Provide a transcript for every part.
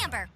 number.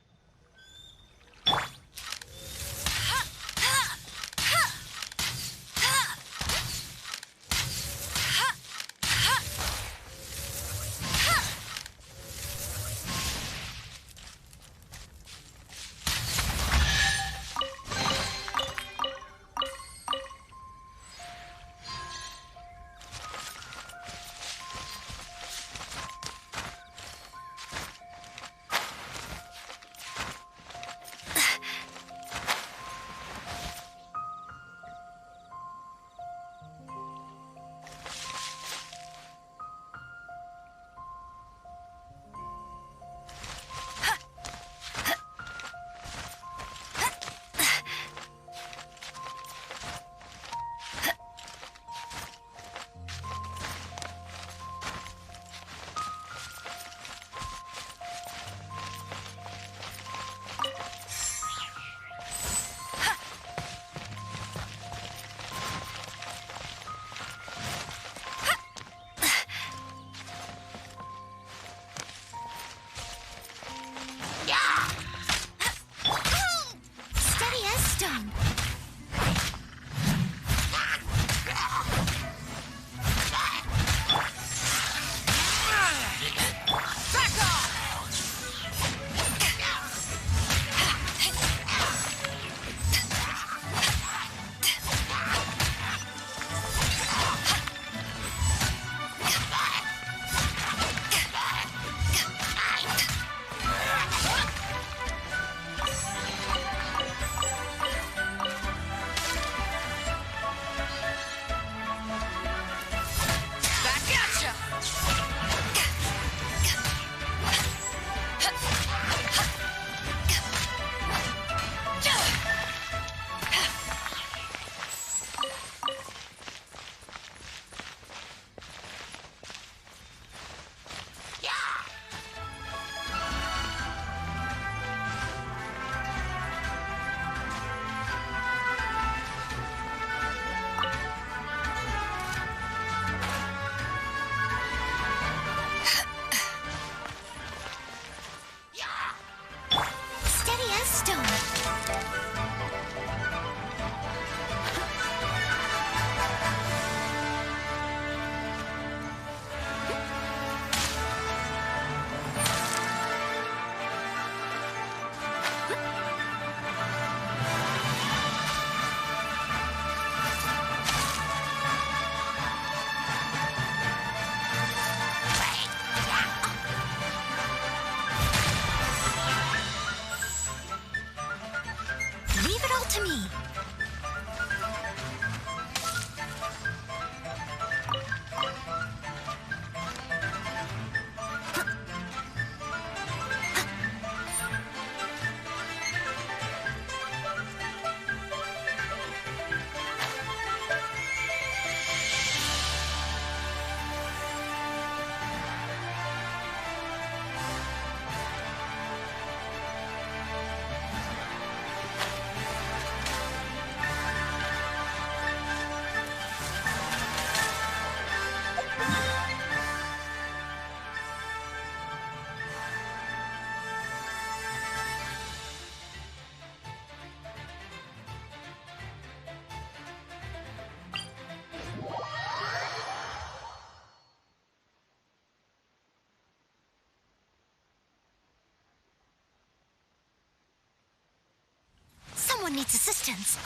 Someone needs assistance.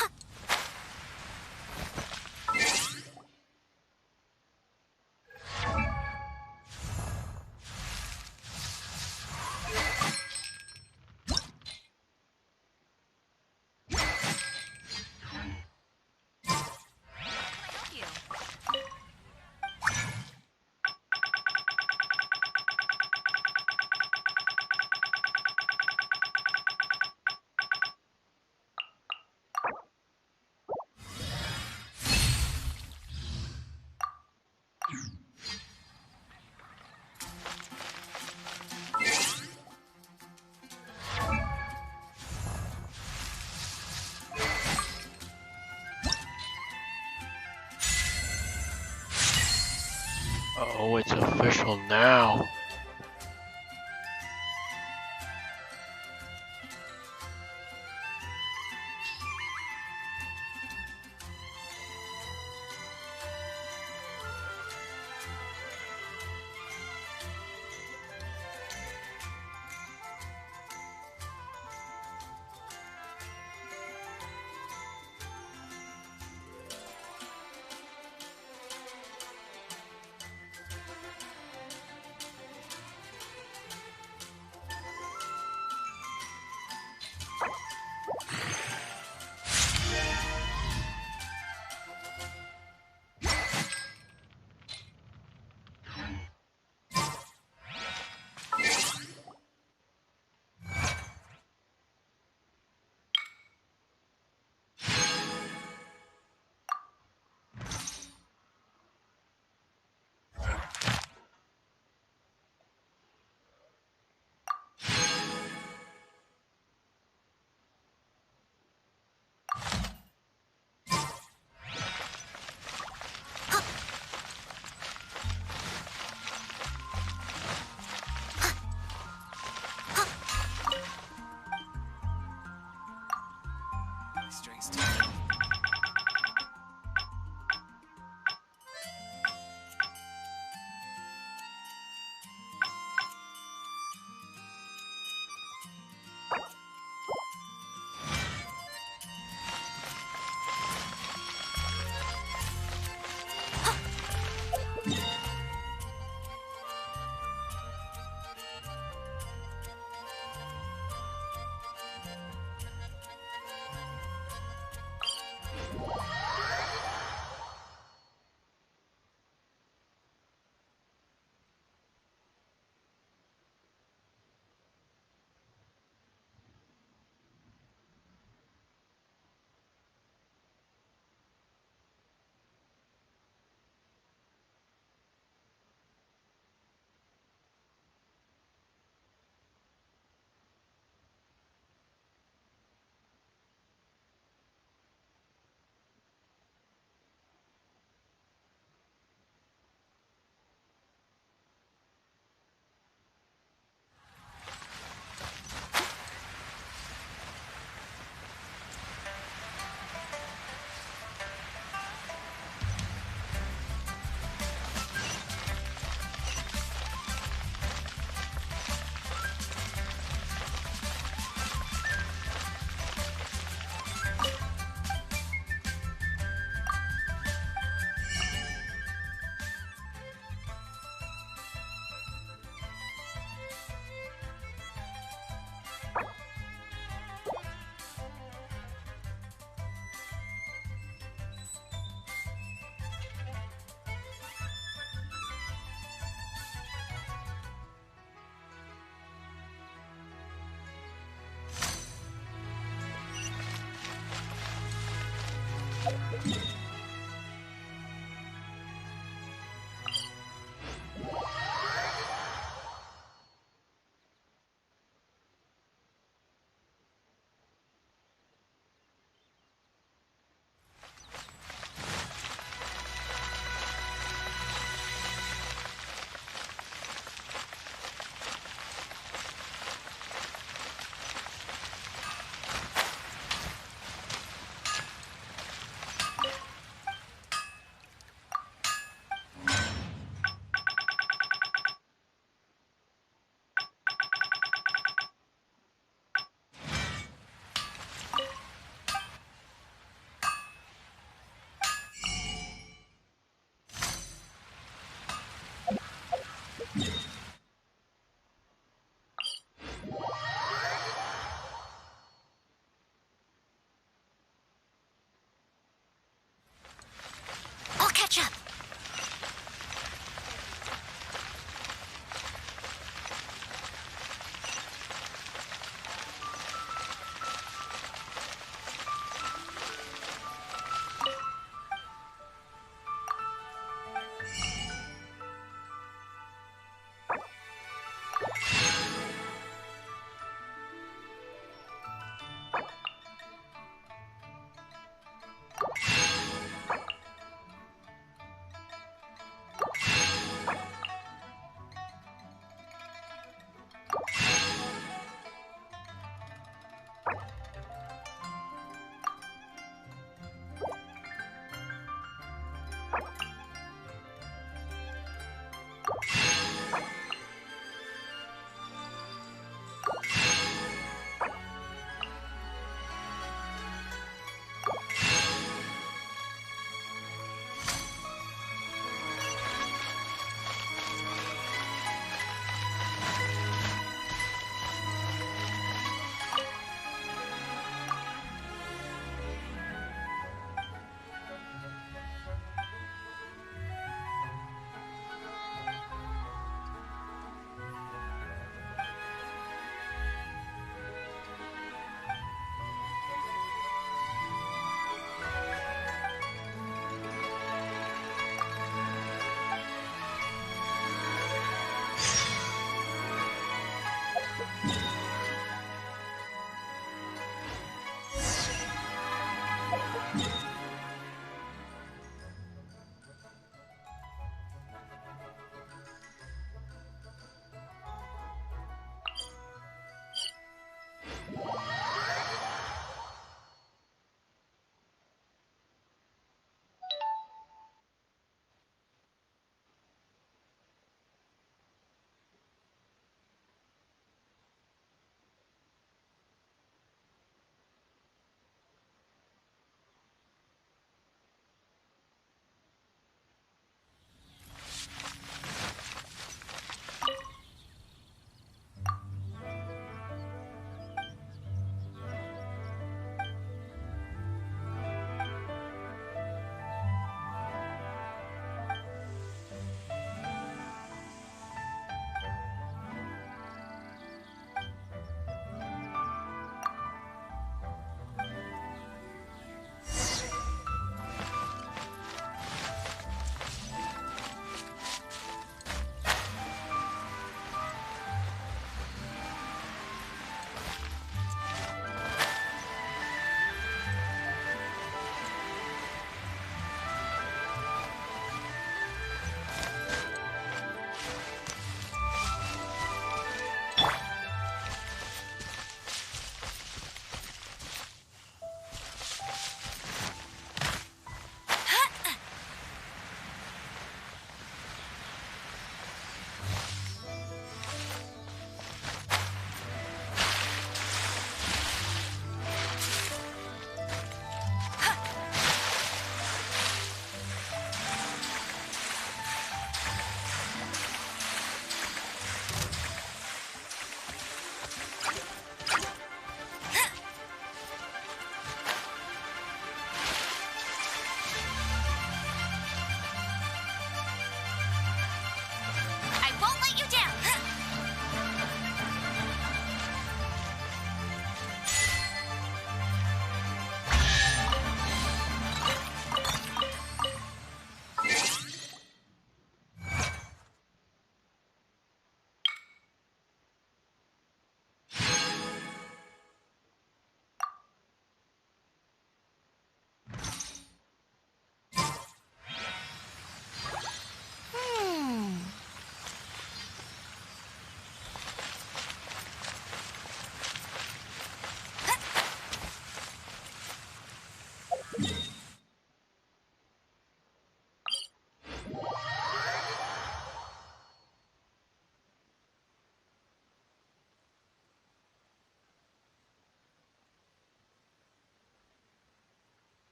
Oh, it's official now. Oh, it's official now.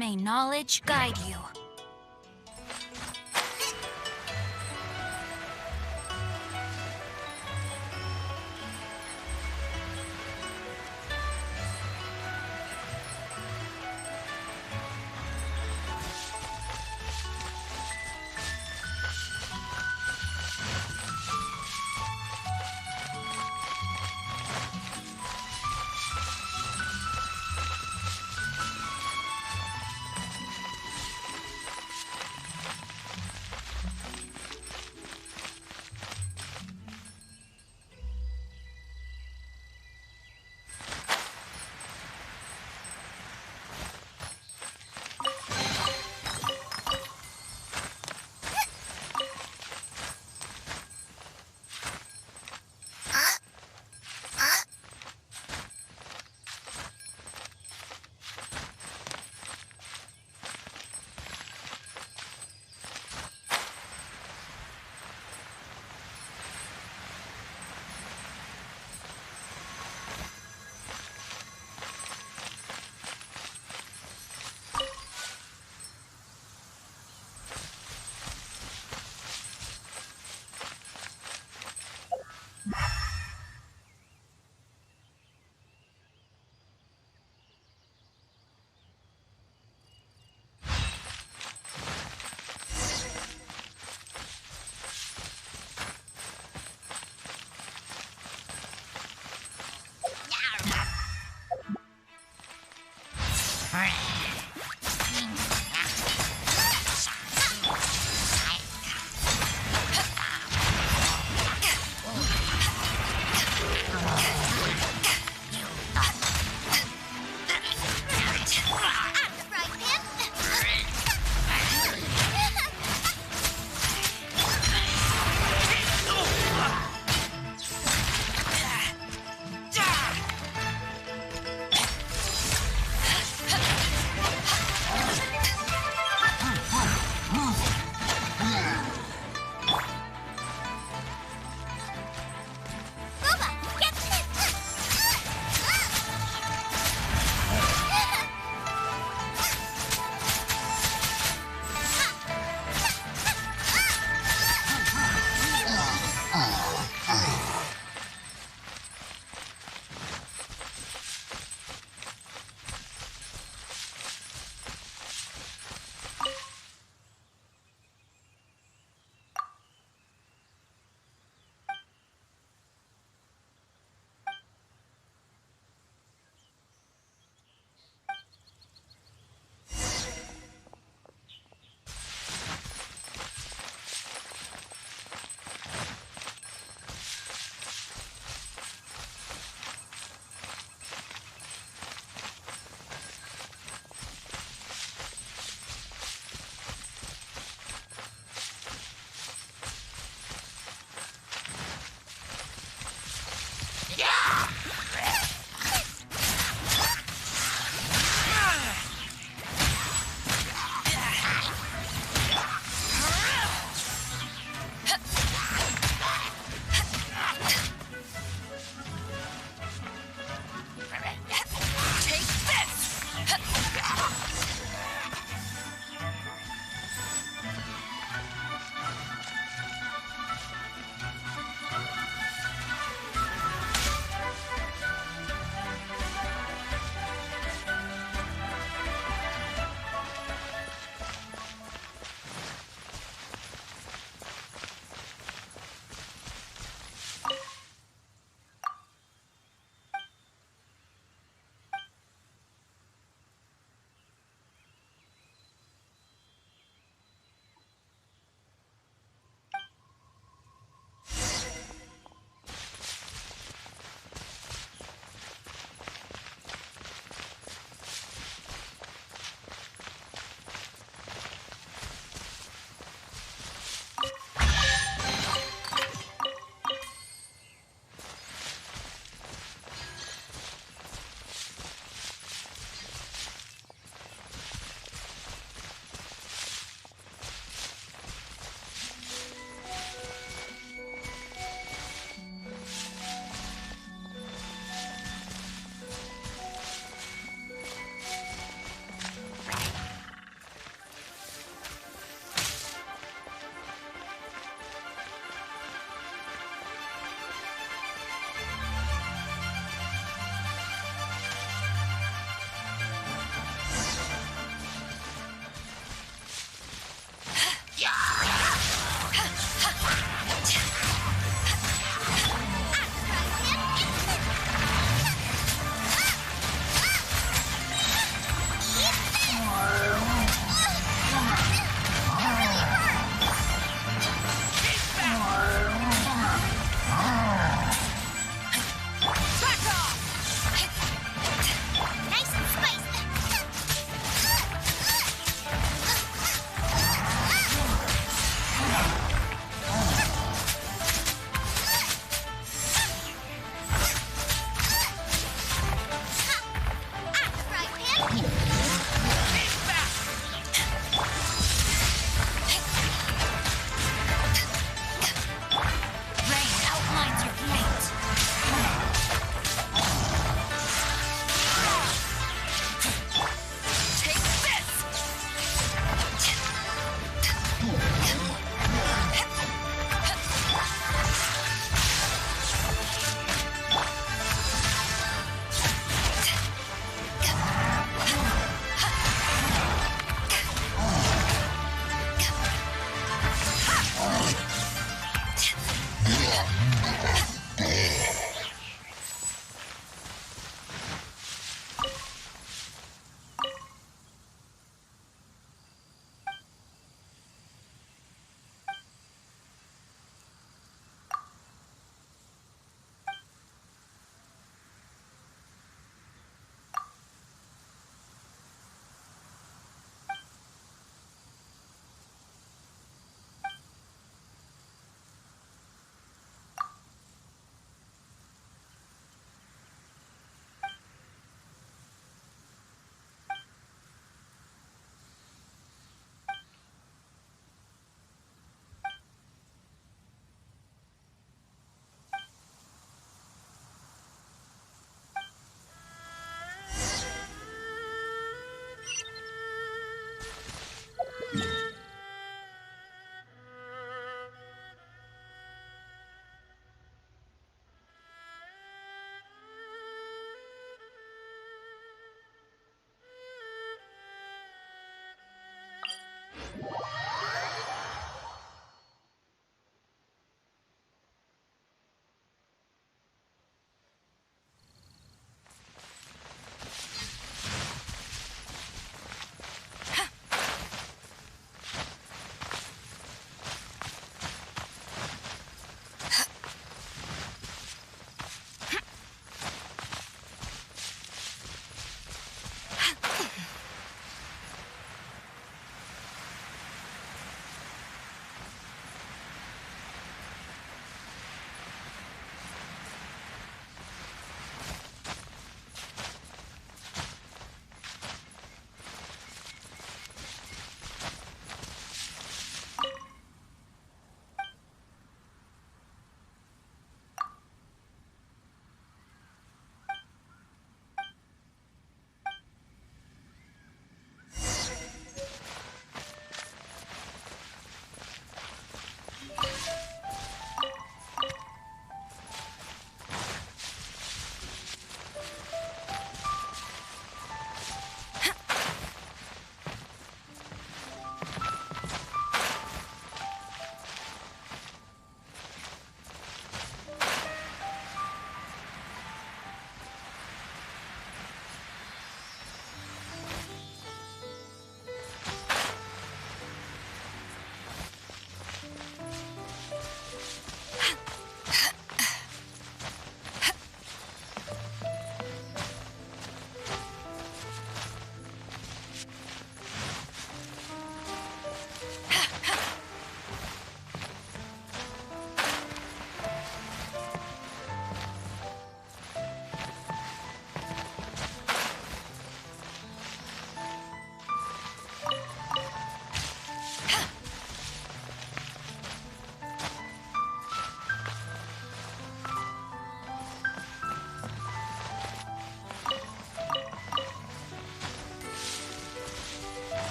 May knowledge guide you.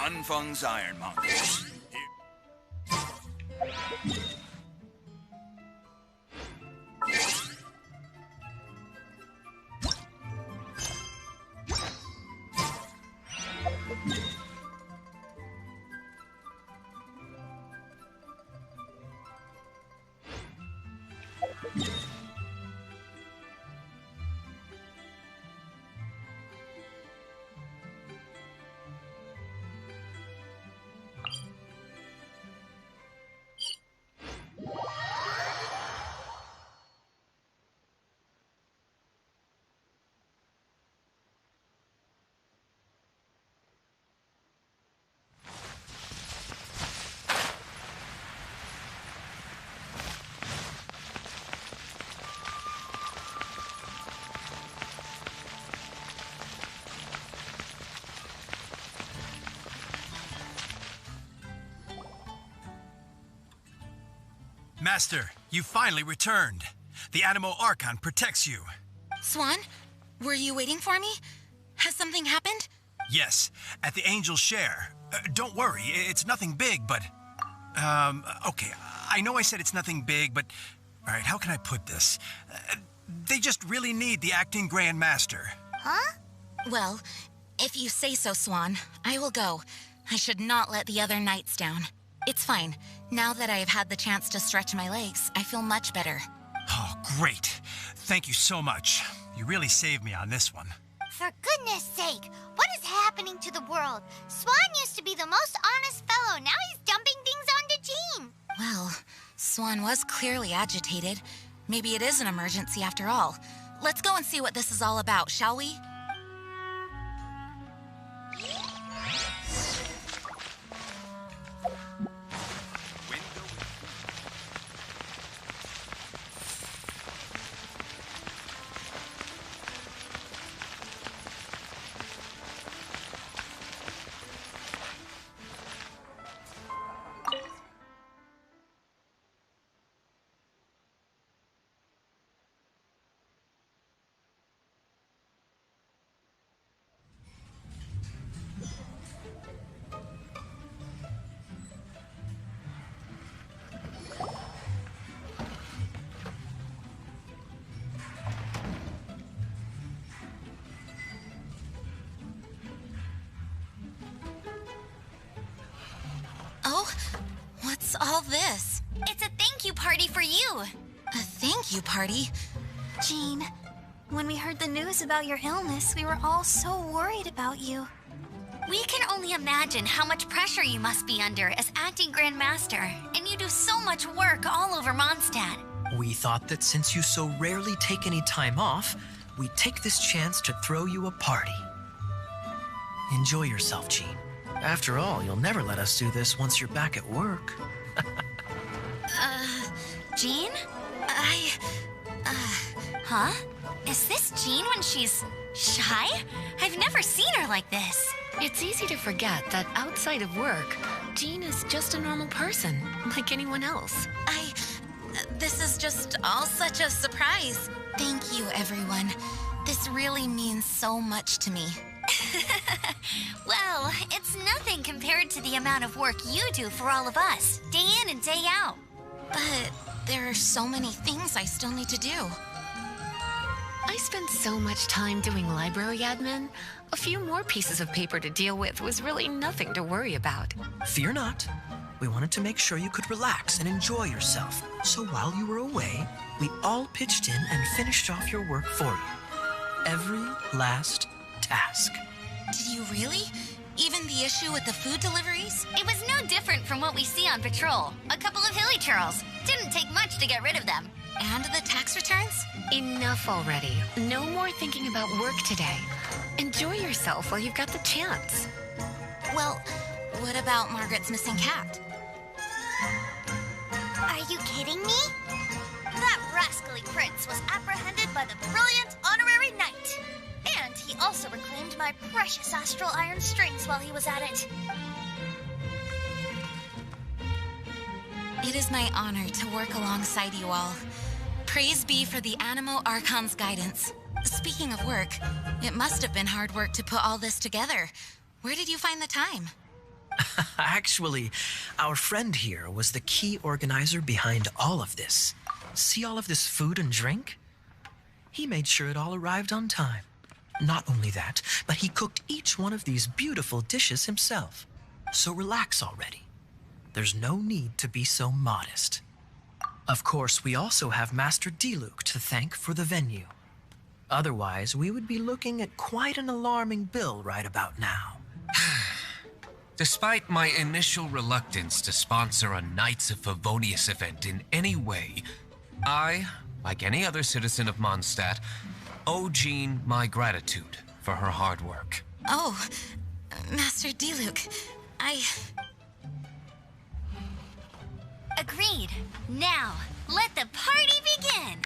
Anfangs Ironmongers. Master, you finally returned. The Animo Archon protects you. Swan, were you waiting for me? Has something happened? Yes, at the Angel Share. Don't worry, it's nothing big, but... okay, I know I said it's nothing big, but... Alright, how can I put this? They just really need the acting Grand Master. Huh? Well, if you say so, Swan, I will go. I should not let the other knights down. It's fine. Now that I have had the chance to stretch my legs, I feel much better. Oh, great. Thank you so much. You really saved me on this one. For goodness sake, what is happening to the world? Swan used to be the most honest fellow. Now he's dumping things onto Jean. Well, Swan was clearly agitated. Maybe it is an emergency after all. Let's go and see what this is all about, shall we? Oh, what's all this? It's a thank you party for you. A thank you party? Jean, when we heard the news about your illness, we were all so worried about you. We can only imagine how much pressure you must be under as acting Grand Master, and you do so much work all over Mondstadt. We thought that since you so rarely take any time off, we'd take this chance to throw you a party. Enjoy yourself, Jean. After all, you'll never let us do this once you're back at work. Jean? Huh? Is this Jean when she's shy? I've never seen her like this. It's easy to forget that outside of work, Jean is just a normal person, like anyone else. This is just all such a surprise. Thank you, everyone. This really means so much to me. Well, it's nothing compared to the amount of work you do for all of us, day in and day out. But there are so many things I still need to do. I spent so much time doing library admin. A few more pieces of paper to deal with was really nothing to worry about. Fear not. We wanted to make sure you could relax and enjoy yourself. So while you were away, we all pitched in and finished off your work for you. Every last task. Did you really? Even the issue with the food deliveries? It was no different from what we see on patrol. A couple of hilly churls. Didn't take much to get rid of them. And the tax returns? Enough already. No more thinking about work today. Enjoy yourself while you've got the chance. Well, what about Margaret's missing cat? Are you kidding me? That rascally prince was apprehended by the brilliant honorary knight. And he also reclaimed my precious astral iron strings while he was at it. It is my honor to work alongside you all. Praise be for the Animo Archon's guidance. Speaking of work, it must have been hard work to put all this together. Where did you find the time? Actually, our friend here was the key organizer behind all of this. See all of this food and drink? He made sure it all arrived on time. Not only that, but he cooked each one of these beautiful dishes himself. So relax already. There's no need to be so modest. Of course, we also have Master D-Luke to thank for the venue. Otherwise, we would be looking at quite an alarming bill right about now. Despite my initial reluctance to sponsor a Knights of Favonius event in any way, I, like any other citizen of Mondstadt, owe Jean my gratitude for her hard work. Oh, Master D-Luke, Agreed. Now, let the party begin!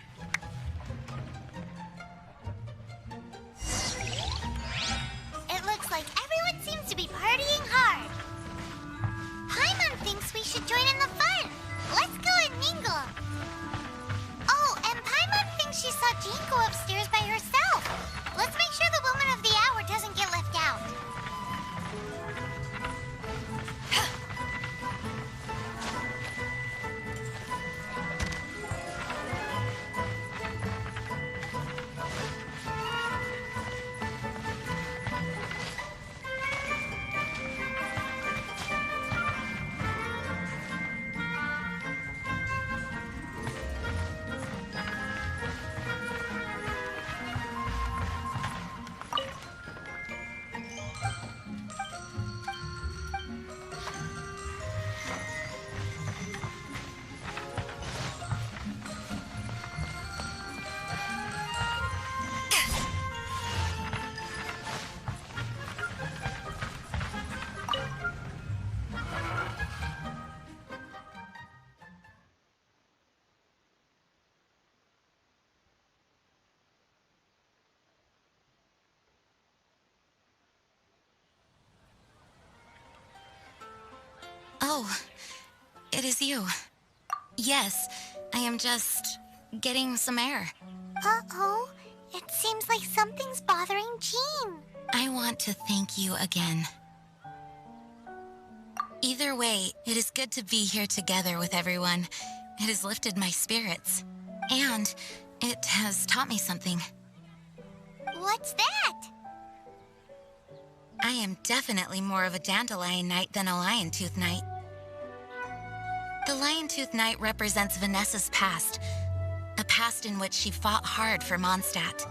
It looks like everyone seems to be partying hard. Paimon thinks we should join in the fun. Let's go and mingle. Oh, and Paimon thinks she saw Jean go upstairs by herself. Let's make sure the woman of the hour doesn't get left out. Oh, it is you. Yes, I am just getting some air. Uh-oh. It seems like something's bothering Jean. I want to thank you again. Either way, it is good to be here together with everyone. It has lifted my spirits. And it has taught me something. What's that? I am definitely more of a Dandelion Knight than a Lion-Tooth Knight. The Lion-Tooth Knight represents Vanessa's past, a past in which she fought hard for Mondstadt.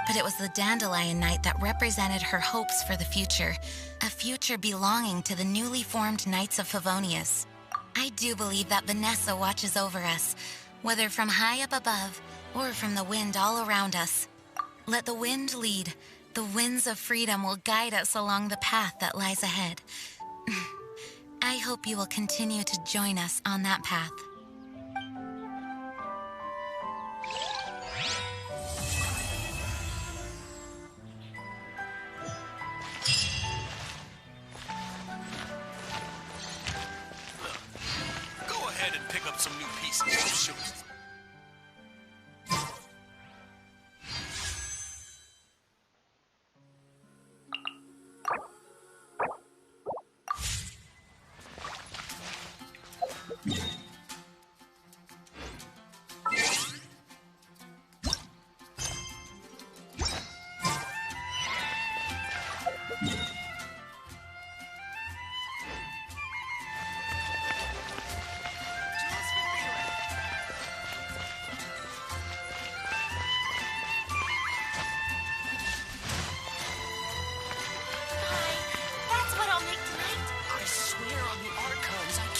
But it was the Dandelion Knight that represented her hopes for the future, a future belonging to the newly formed Knights of Favonius. I do believe that Vanessa watches over us, whether from high up above or from the wind all around us. Let the wind lead. The winds of freedom will guide us along the path that lies ahead. I hope you will continue to join us on that path. Go ahead and pick up some new pieces of shoes.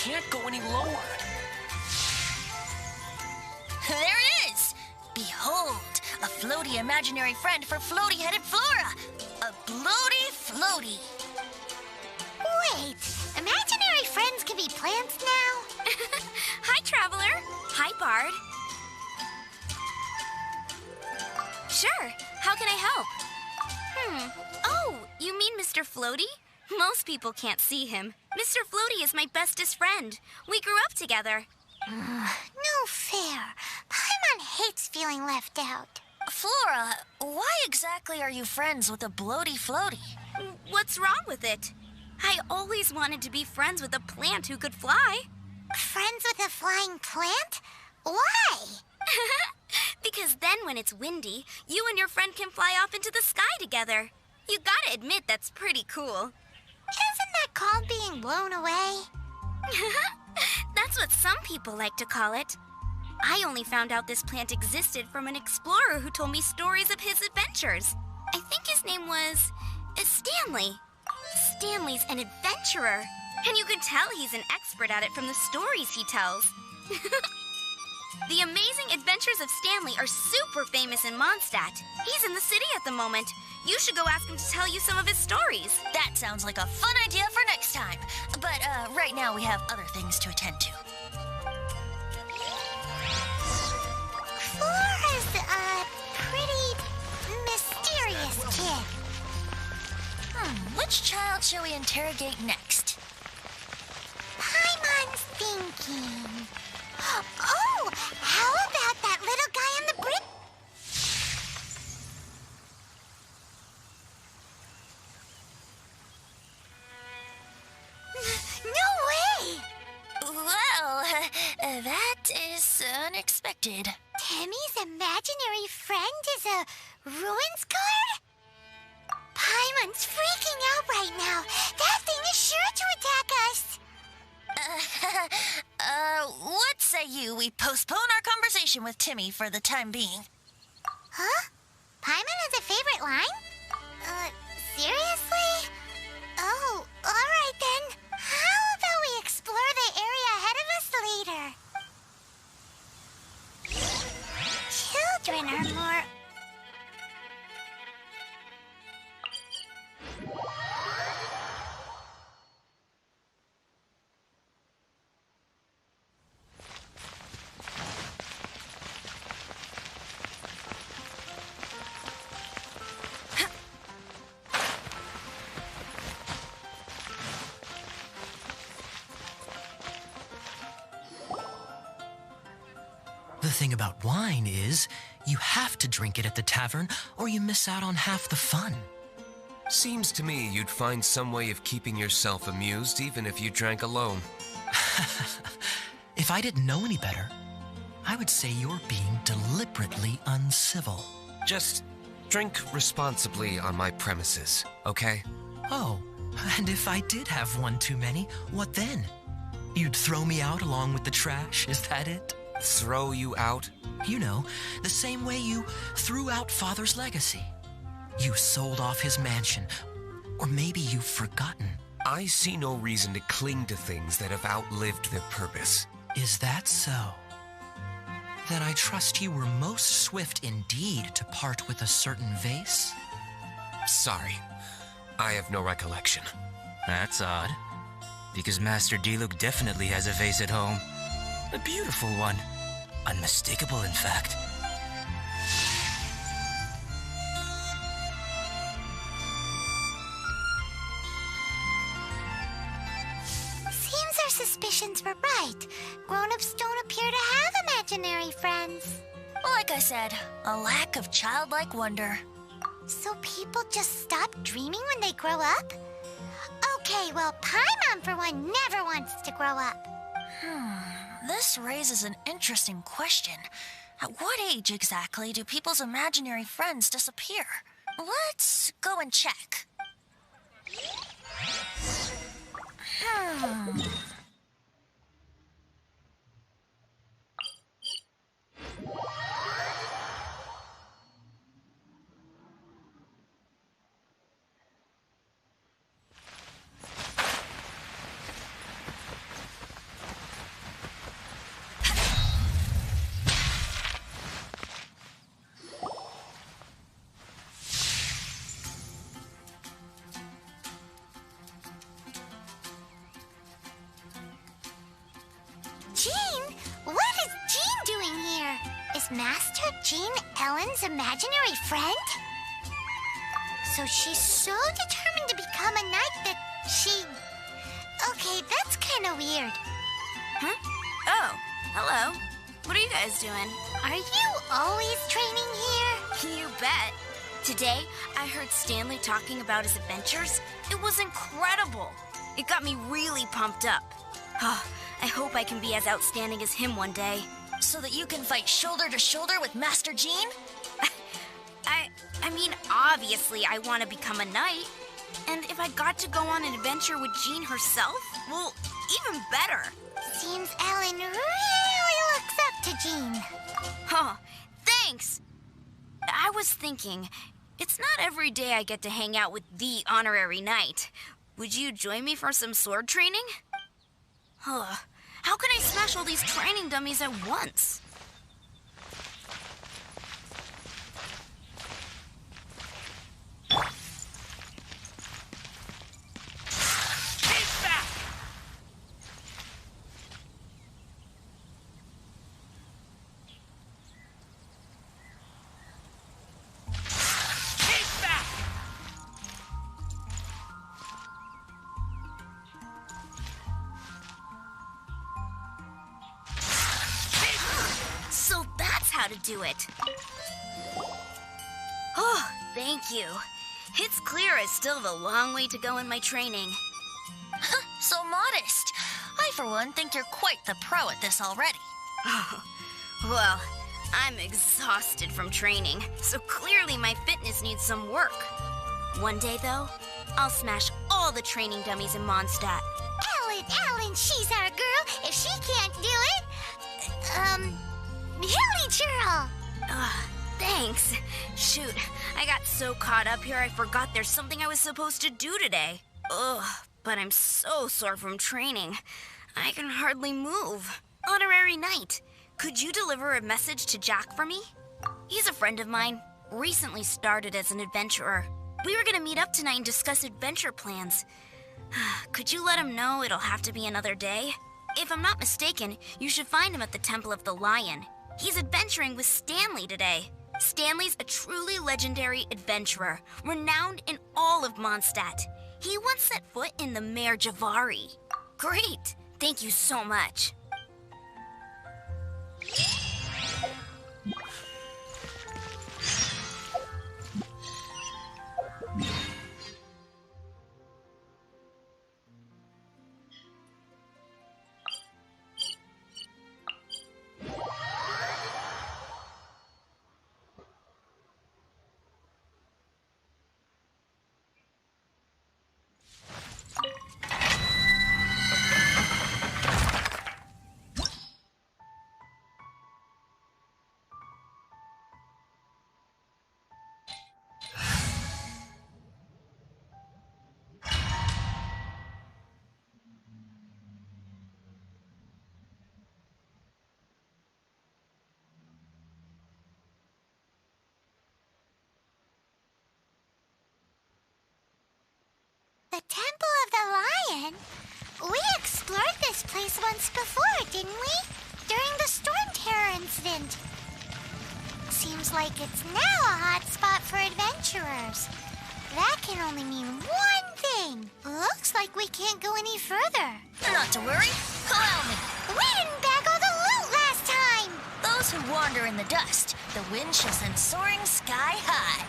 Can't go any lower. There it is! Behold, a floaty imaginary friend for floaty-headed Flora! A bloaty floaty! Wait, imaginary friends can be plants now? Hi, Traveler. Hi, Bard. Sure, how can I help? Oh, you mean Mr. Floaty? Most people can't see him. Mr. Floaty is my bestest friend. We grew up together. No fair. Paimon hates feeling left out. Flora, why exactly are you friends with a bloaty floaty? What's wrong with it? I always wanted to be friends with a plant who could fly. Friends with a flying plant? Why? Because then when it's windy, you and your friend can fly off into the sky together. You gotta admit that's pretty cool. Isn't that called being blown away? That's what some people like to call it. I only found out this plant existed from an explorer who told me stories of his adventures. I think his name was Stanley. Stanley's an adventurer, and you can tell he's an expert at it from the stories he tells. The Amazing Adventures of Stanley are super famous in Mondstadt. He's in the city at the moment. You should go ask him to tell you some of his stories. That sounds like a fun idea for next time. But right now we have other things to attend to. Flora's a pretty mysterious kid. Which child shall we interrogate next? Paimon's thinking. Oh, how about that little guy on the brick? No way! Well, that is unexpected. Timmy's imaginary friend is a ruins guard? Paimon's freaking out right now. That thing is sure to attack us. What say you we postpone our conversation with Timmy for the time being? Huh? Paimon has a favorite line? Seriously? Oh, alright then. How about we explore the area ahead of us later? Children are more... The thing about wine is, you have to drink it at the tavern or you miss out on half the fun. Seems to me you'd find some way of keeping yourself amused even if you drank alone. If I didn't know any better, I would say you're being deliberately uncivil. Just drink responsibly on my premises, okay? Oh, and if I did have one too many, what then? You'd throw me out along with the trash, is that it? Throw you out? You know, the same way you threw out Father's legacy. You sold off his mansion, or maybe you've forgotten. I see no reason to cling to things that have outlived their purpose. Is that so? Then I trust you were most swift indeed to part with a certain vase? Sorry, I have no recollection. That's odd, because Master Diluc definitely has a vase at home. A beautiful one. Unmistakable, in fact. Seems our suspicions were right. Grown-ups don't appear to have imaginary friends. Like I said, a lack of childlike wonder. So people just stop dreaming when they grow up? Okay, well, Paimon, for one, never wants to grow up. This raises an interesting question. At what age exactly do people's imaginary friends disappear? Let's go and check. Jean? What is Jean doing here? Is Master Jean Ellen's imaginary friend? So she's so determined to become a knight that she... Okay, that's kind of weird. Huh? Oh, hello. What are you guys doing? Are you always training here? You bet. Today, I heard Stanley talking about his adventures. It was incredible. It got me really pumped up. I hope I can be as outstanding as him one day. So that you can fight shoulder to shoulder with Master Gene? I mean, obviously I want to become a knight. And if I got to go on an adventure with Jean herself, well, even better. Seems Ellen really looks up to Jean. Oh, thanks. I was thinking, it's not every day I get to hang out with the honorary knight. Would you join me for some sword training? How can I smash all these training dummies at once? So that's how to do it. Oh, thank you. It's clear I still have a long way to go in my training. So modest. I, for one, think you're quite the pro at this already. Oh, well, I'm exhausted from training, so clearly my fitness needs some work. One day, though, I'll smash all the training dummies in Mondstadt. Ellen, she's our girl. If she can't do it, Hilly Churl. Thanks. Shoot, I got so caught up here I forgot there's something I was supposed to do today. But I'm so sore from training. I can hardly move. Honorary Knight, could you deliver a message to Jack for me? He's a friend of mine, recently started as an adventurer. We were gonna meet up tonight and discuss adventure plans. Could you let him know it'll have to be another day? If I'm not mistaken, you should find him at the Temple of the Lion. He's adventuring with Stanley today. Stanley's a truly legendary adventurer, renowned in all of Mondstadt. He once set foot in the Mare Javari. Great! Thank you so much. The Temple of the Lion? We explored this place once before, didn't we? During the Storm Terror incident. Seems like it's now a hot spot for adventurers. That can only mean one thing. Looks like we can't go any further. Not to worry. Allow me. We didn't bag all the loot last time. Those who wander in the dust, the wind shall send soaring sky high.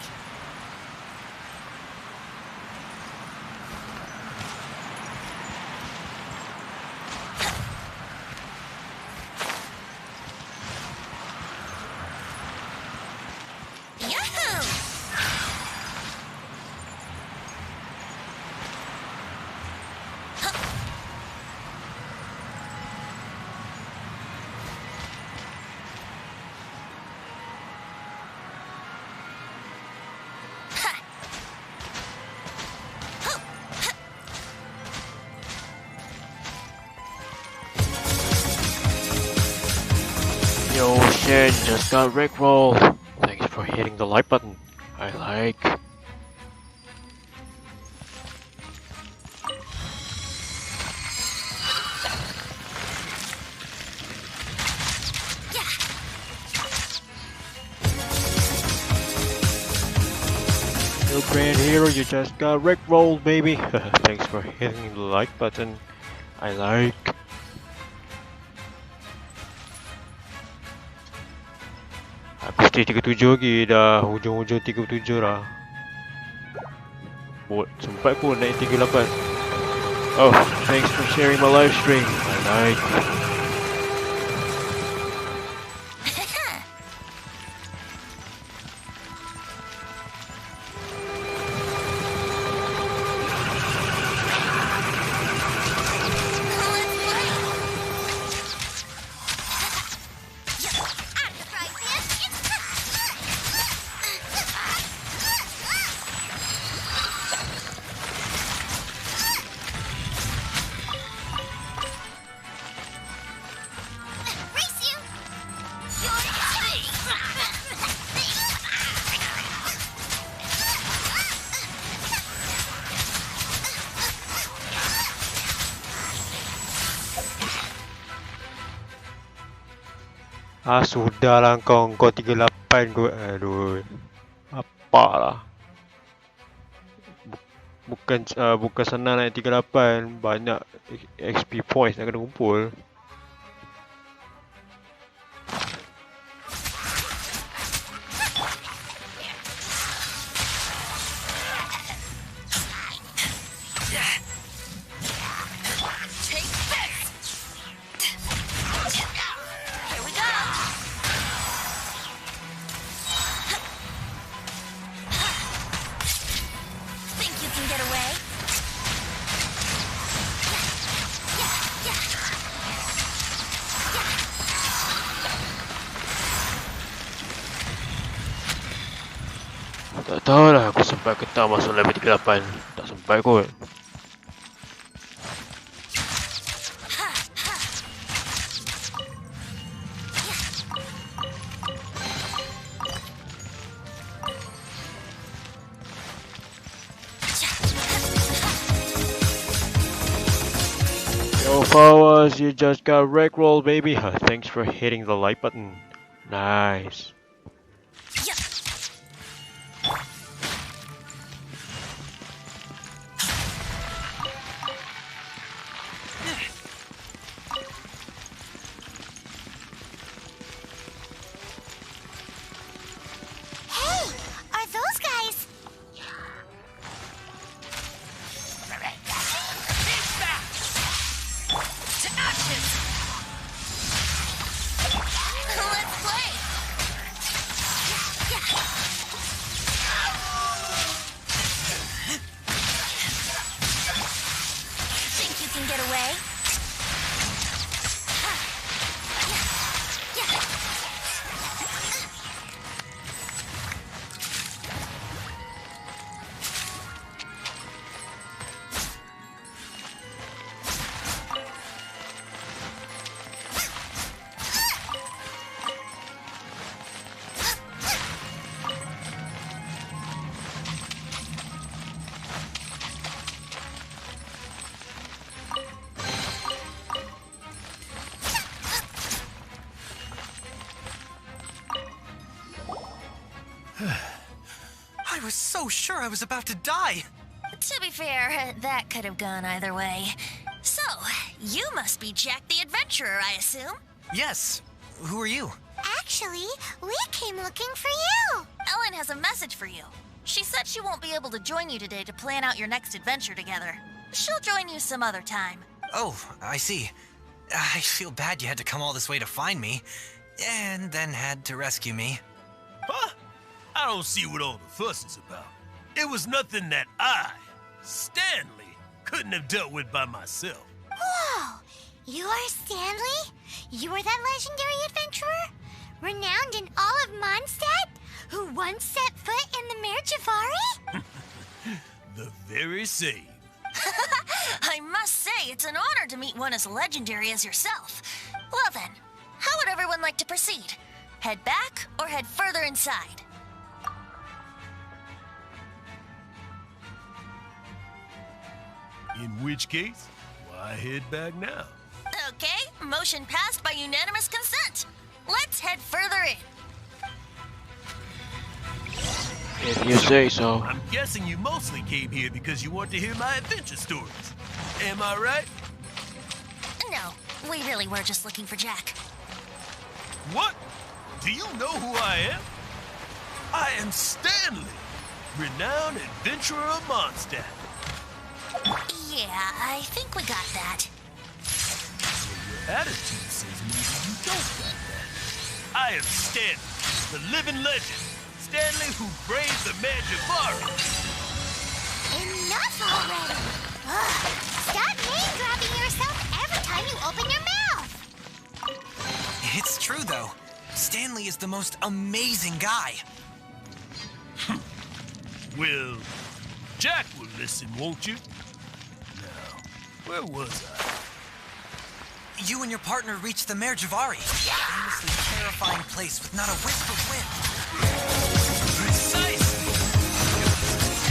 Yo shit, just got rickrolled. Thanks for hitting the like button. I like. Yo grand hero, you just got rickrolled, baby. Thanks for hitting the like button. I like. Habis dia 37 lagi, dah hujung-hujung 37 dah. Sempat pun naik 38. Oh, thanks for sharing my live stream. I like. Ah, sudahlah kau 38 kau. Aduh. Apalah. Bukan senang naik 38, banyak XP points nak kena kumpul. Tak tahu lah aku sempat ke tak masuk level 38. Tak sempat kot. Yo Fawaz, you just got rickrolled baby. Thanks for hitting the like button. Nice. I was so sure I was about to die. To be fair, that could have gone either way. So, you must be Jack the Adventurer, I assume? Yes. Who are you? Actually, we came looking for you. Ellen has a message for you. She said she won't be able to join you today to plan out your next adventure together. She'll join you some other time. Oh, I see. I feel bad you had to come all this way to find me, and then had to rescue me. Huh? I don't see what all the fuss is about. It was nothing that I, Stanley, couldn't have dealt with by myself. Whoa! You are Stanley? You are that legendary adventurer? Renowned in all of Mondstadt? Who once set foot in the Mare Jafari? The very same. I must say, it's an honor to meet one as legendary as yourself. Well then, how would everyone like to proceed? Head back or head further inside? In which case, why head back now? Okay, motion passed by unanimous consent. Let's head further in. If you say so. I'm guessing you mostly came here because you want to hear my adventure stories. Am I right? No, we really were just looking for Jack. What? Do you know who I am? I am Stanley, renowned adventurer of Mondstadt. Yeah, I think we got that. Your attitude says maybe you don't got that. I am Stanley, the living legend. Stanley who braved the Majorvari. Enough already! Ugh, stop name-dropping yourself every time you open your mouth! It's true, though. Stanley is the most amazing guy. Well, Jack will listen, won't you? Now, where was I? You and your partner reached the Majorvari, a famously terrifying place with not a wisp of wind. Precisely!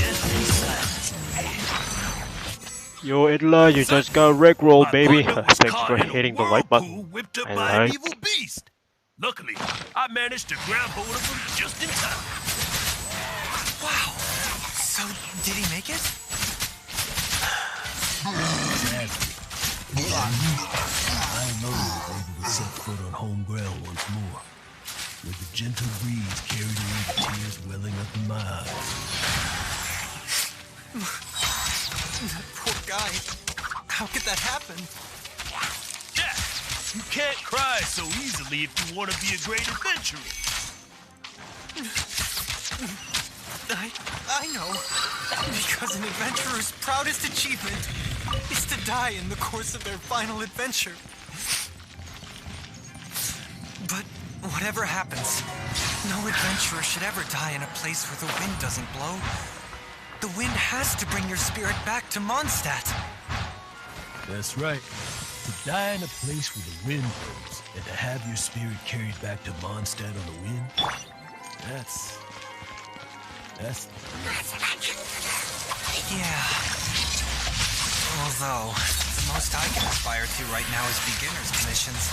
Deadly silence. Yo, Idla, you just got rickrolled, baby. Thanks for hitting the like button. Whipped up And by an like. evil beast. Luckily, I managed to grab hold of him just in time. Wow. So, did he make it? I know I was able to set foot on home ground once more, with the gentle breeze carried away the tears welling up in my eyes. That poor guy. How could that happen? Jack, you can't cry so easily if you want to be a great adventurer. I know. Because an adventurer's proudest achievement is to die in the course of their final adventure. But whatever happens, no adventurer should ever die in a place where the wind doesn't blow. The wind has to bring your spirit back to Mondstadt. That's right. To die in a place where the wind blows and to have your spirit carried back to Mondstadt on the wind, that's... Yeah. Although, the most I can aspire to right now is beginner's commissions,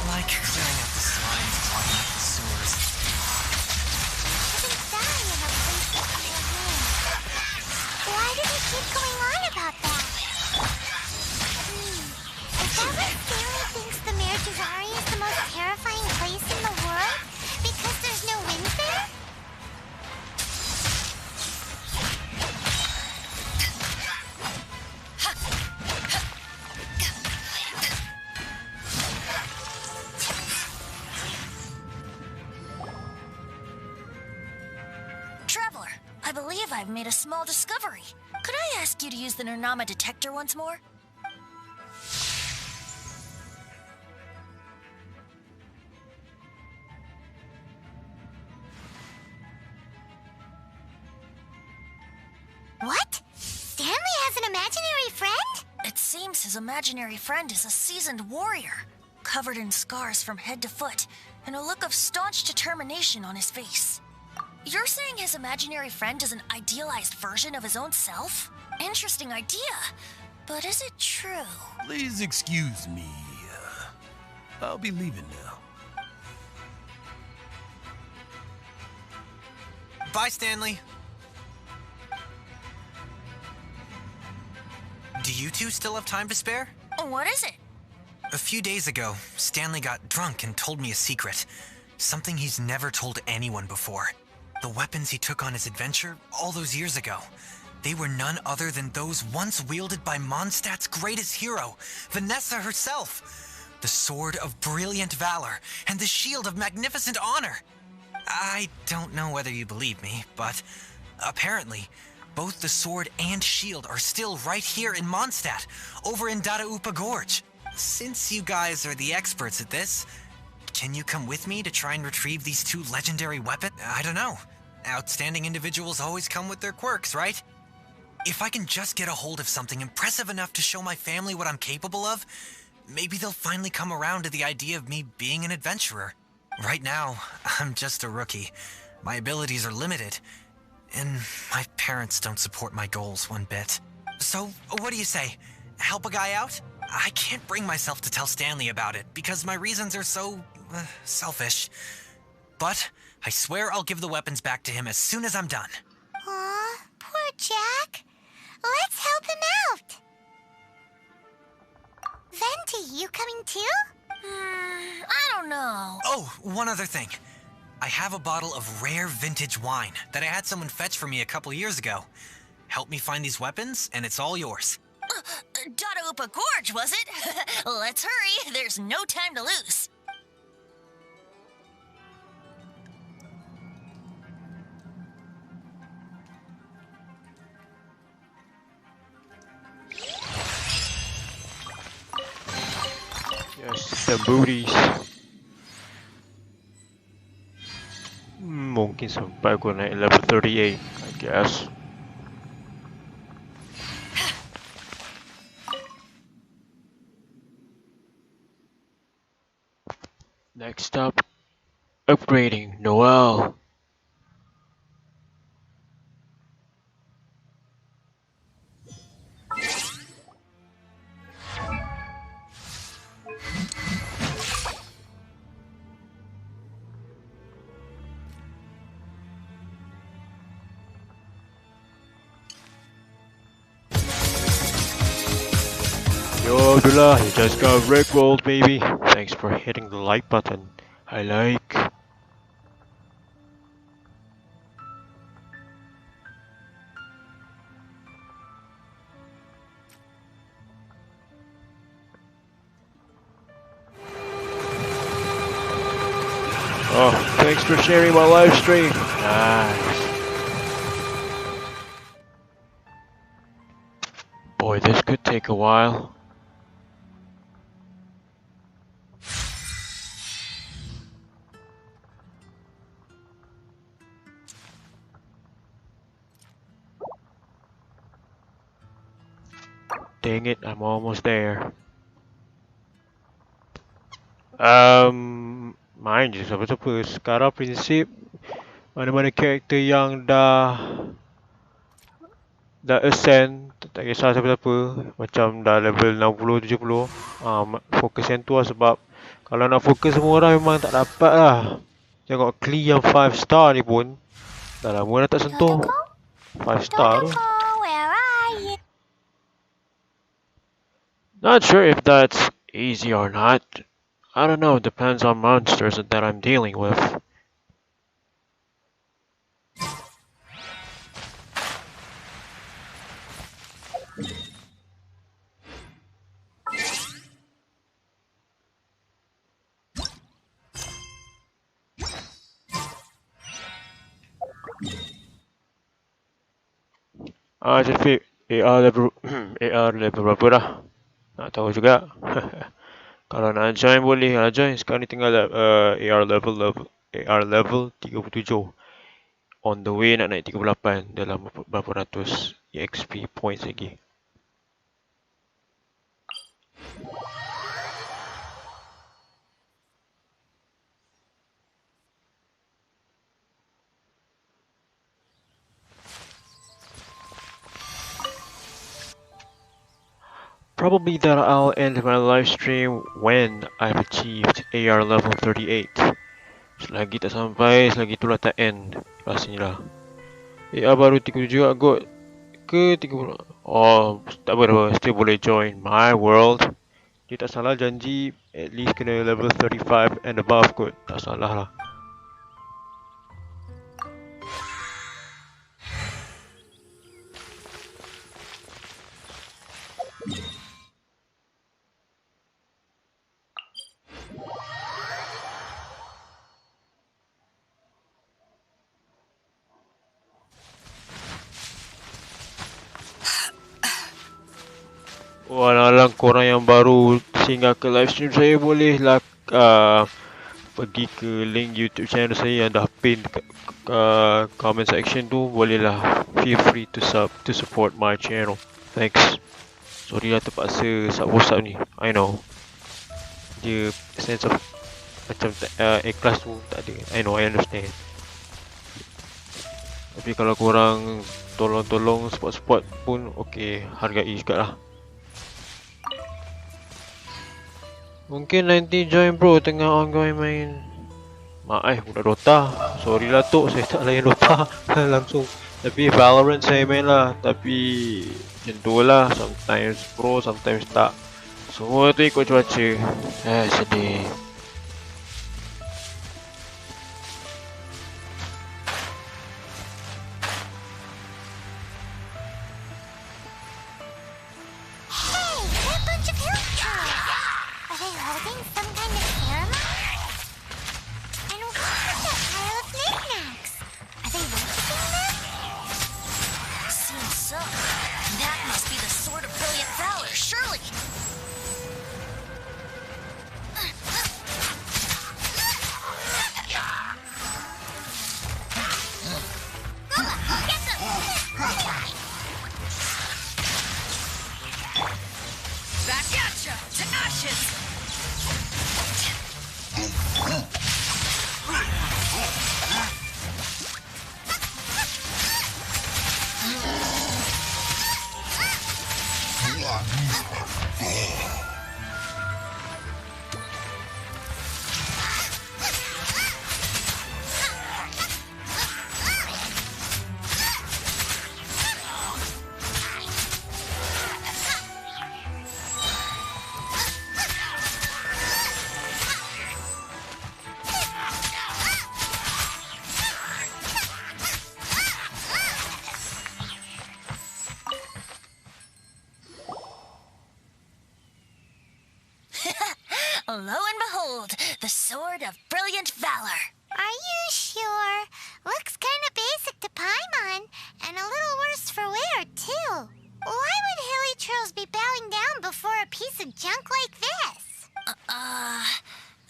like clearing out the slime and clogging up the sewers. Why do they keep going on about that? Is that what Stanley thinks the Majorvari is the most terrifying place in the world? Because there's no wind there? Traveler, I believe I've made a small discovery. Could I ask you to use the Nernama detector once more? What? Stanley has an imaginary friend? It seems his imaginary friend is a seasoned warrior, covered in scars from head to foot, and a look of staunch determination on his face. You're saying his imaginary friend is an idealized version of his own self? Interesting idea, but is it true? Please excuse me. I'll be leaving now. Bye, Stanley. Do you two still have time to spare? What is it? A few days ago, Stanley got drunk and told me a secret. Something he's never told anyone before. The weapons he took on his adventure all those years ago, they were none other than those once wielded by Mondstadt's greatest hero, Vanessa herself. The sword of brilliant valor and the shield of magnificent honor. I don't know whether you believe me, but apparently, both the sword and shield are still right here in Mondstadt, over in Dadaupa Gorge. Since you guys are the experts at this, can you come with me to try and retrieve these two legendary weapons? I don't know. Outstanding individuals always come with their quirks, right? If I can just get a hold of something impressive enough to show my family what I'm capable of, maybe they'll finally come around to the idea of me being an adventurer. Right now, I'm just a rookie. My abilities are limited, and my parents don't support my goals one bit. So, what do you say? Help a guy out? I can't bring myself to tell Stanley about it because my reasons are so selfish. But I swear I'll give the weapons back to him as soon as I'm done. Aw, poor Jack. Let's help him out. Venti, you coming too? I don't know. Oh, one other thing. I have a bottle of rare vintage wine that I had someone fetch for me a couple years ago. Help me find these weapons, and it's all yours. Dadaupa Gorge, was it? Let's hurry. There's no time to lose. Yes, the booties. Mungkin sampai aku naik level 38, I guess. Next up, upgrading Noel. Yo Abdullah, you just got rickrolled, baby. Thanks for hitting the like button. I like. Oh, thanks for sharing my live stream. Nice. Boy, this could take a while. Dang it, I'm almost there. Main je siapa-siapa. Sekarang prinsip mana-mana karakter yang dah ascend, tak kisah siapa-siapa, macam dah level 60 70, fokus yang tu lah. Sebab kalau nak fokus semua orang memang tak dapat lah. Tengok Klee yang 5 star ni pun dah lama dah tak sentuh 5 star tu. Not sure if that's easy or not. I don't know, depends on monsters that I'm dealing with. Jadi AR level AR level berapa dah? Nak tahu juga. Kalau nak join boleh lah join. Sekarang ni tinggal AR level 37. On the way nak naik 38 dalam berapa ratus EXP points lagi. Probably that I'll end my live stream when I've achieved AR level 38. Selagi tak sampai, selagi itulah tak end rasanya lah. AR baru 30 juga kot. Ke 30? Oh, tak apa, still boleh join my world. Dia tak salah janji at least kena level 35 and above kot. Tak salah lah. Walau korang yang baru singgah ke live stream saya, bolehlah pergi ke link YouTube channel saya yang dah pin dekat comment section tu. Bolehlah, feel free to support my channel. Thanks. Sorry lah terpaksa sub ni. I know. Dia sense of macam ikhlas tu tak ada. I know, I understand. Tapi kalau korang tolong support pun okay, hargai juga lah. Mungkin nanti join bro tengah ongoing main budak Dota. Sorry lah Tok, saya tak layan Dota langsung. Tapi Valorant saya main lah. Tapi macam tu lah, sometimes pro, sometimes tak. Semua tu ikut cuaca. Sedih. bitches! Lo and behold, the Sword of Brilliant Valor. Are you sure? Looks kind of basic to Paimon, and a little worse for wear, too. Why would Hilichurls be bowing down before a piece of junk like this?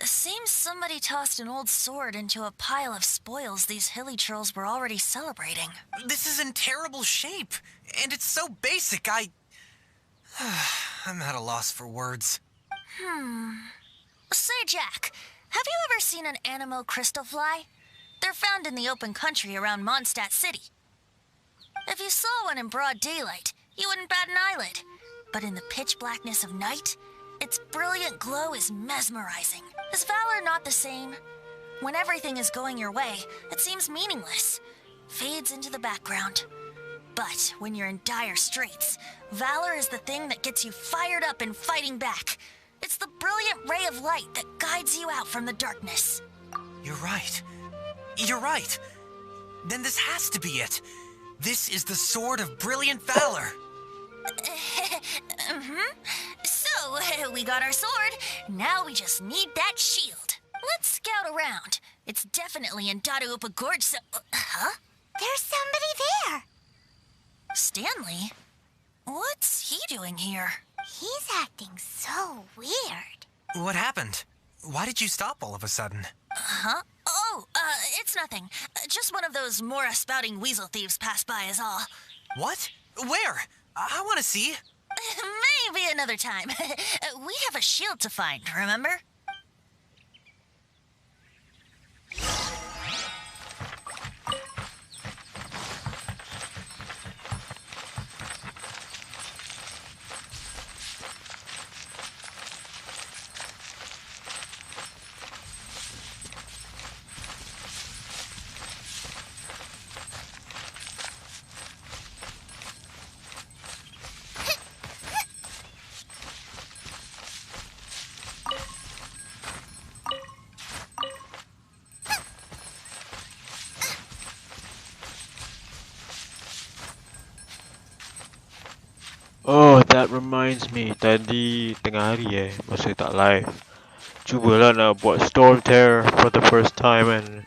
Seems somebody tossed an old sword into a pile of spoils these Hilichurls were already celebrating. This is in terrible shape, and it's so basic, I'm at a loss for words. Say, Jack, have you ever seen an Anemo crystal fly? They're found in the open country around Mondstadt City. If you saw one in broad daylight, you wouldn't bat an eyelid. But in the pitch blackness of night, its brilliant glow is mesmerizing. Is valor not the same? When everything is going your way, it seems meaningless, fades into the background. But when you're in dire straits, valor is the thing that gets you fired up and fighting back. It's the brilliant ray of light that guides you out from the darkness. You're right. You're right. Then this has to be it. This is the Sword of Brilliant Valor. So, we got our sword. Now we just need that shield. Let's scout around. It's definitely in Dadaupa Gorge, so... Huh? There's somebody there. Stanley? What's he doing here? He's acting so weird. What happened? Why did you stop all of a sudden? Huh? Oh, it's nothing. Just one of those Mora spouting weasel thieves passed by is all. What? Where? I want to see. Maybe another time. We have a shield to find, remember? Oh, that reminds me. Tadi tengah hari masa tak live, cubalah nak buat Storm Terror for the first time and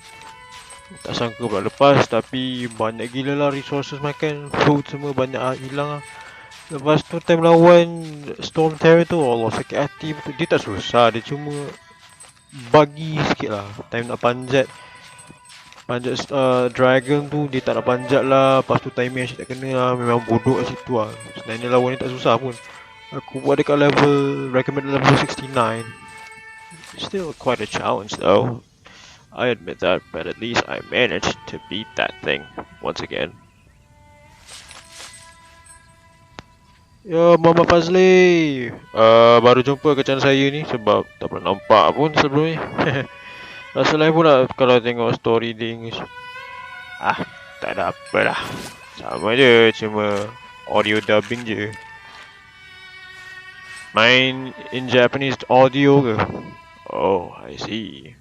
tak sangka pula lepas, tapi banyak gila lah resources makan, food semua banyak hilang lah. Lepas tu time lawan Storm Terror tu, Allah sakit hati betul. Dia tak susah, dia cuma buggy sikit lah. Time nak panjat dragon tu dia tak nak panjat lah. Lepas tu timing asyik tak kena lah. Memang bodoh kat situ lah. Sebenarnya lawan ni tak susah pun. Aku buat dekat level, recommended level 69. Still quite a challenge though, I admit that, but at least I managed to beat that thing once again. Yo Mama Fazli, baru jumpa ke channel saya ni sebab tak pernah nampak pun sebelum ni. Rasa lain pula kalau tengok story di English. Tak ada apa lah. Sama je, cuma audio dubbing je. Main in Japanese audio ke? Oh, I see.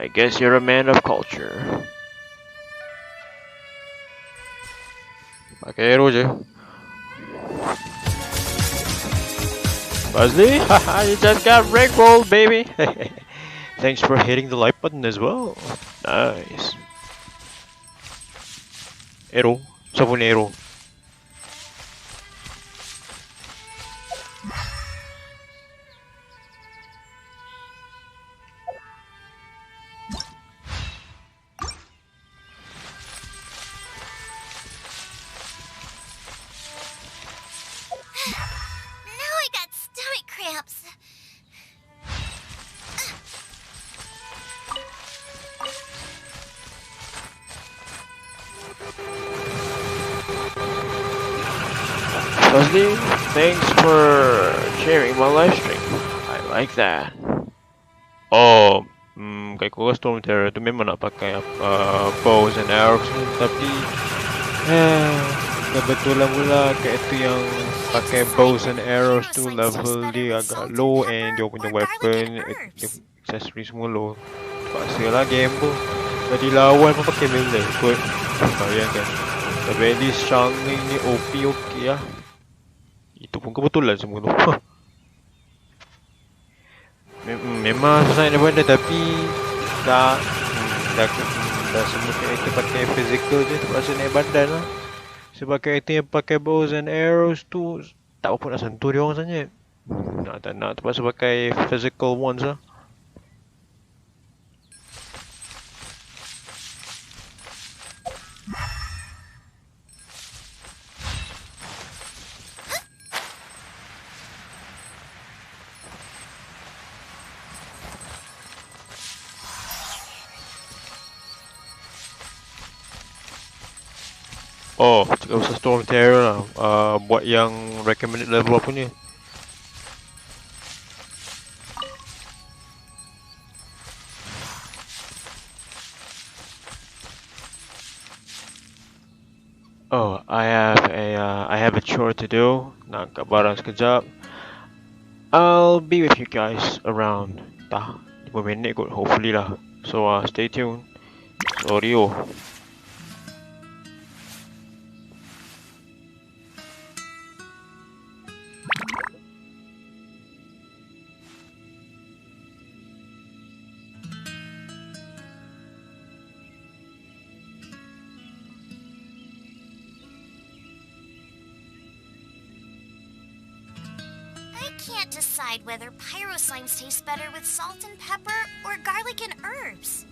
I guess you're a man of culture. Pakai arrow je. Fazli, haha, you just got rickrolled, baby. Thanks for hitting the like button as well. Nice. Arrow. Siapa ni arrow? Now I got stomach cramps. Leslie, thanks for sharing my live stream. I like that. Oh, kayak ko Storm Terror tu memang nak pakai bows and arrows ni, tapi kebetulan pula karakter yang pakai bows and arrows tu level dia agak low and dia punya weapon, accessory semua low. Terpaksa lah game pun. Jadi lawan pun pakai melee kot. Bayangkan. Tapi at least Shangling ni OP okey lah. Itu pun kebetulan semua tu. Memang susah nak buat dah, tapi dah semua karakter pakai physical je, terpaksa naik badan lah. Sebab karakter yang pakai bows and arrows tu tak apa nak sentuh dia orang sangat. Nak tak nak terpaksa pakai physical ones lah. Oh, cakap pasal Storm Terror lah. Buat yang recommended level apa punya. Oh, I have a chore to do. Nak angkat barang sekejap. I'll be with you guys around 5 minit kot, hopefully lah. So stay tuned. Sorry oh. Can't decide whether pyro slimes taste better with salt and pepper or garlic and herbs.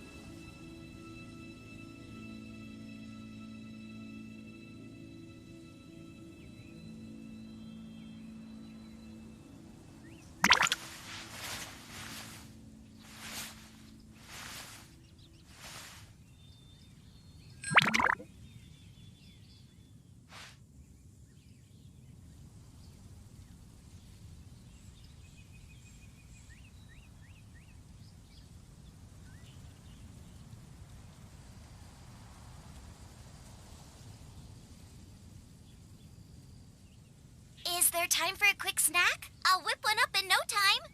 Is there time for a quick snack? I'll whip one up in no time.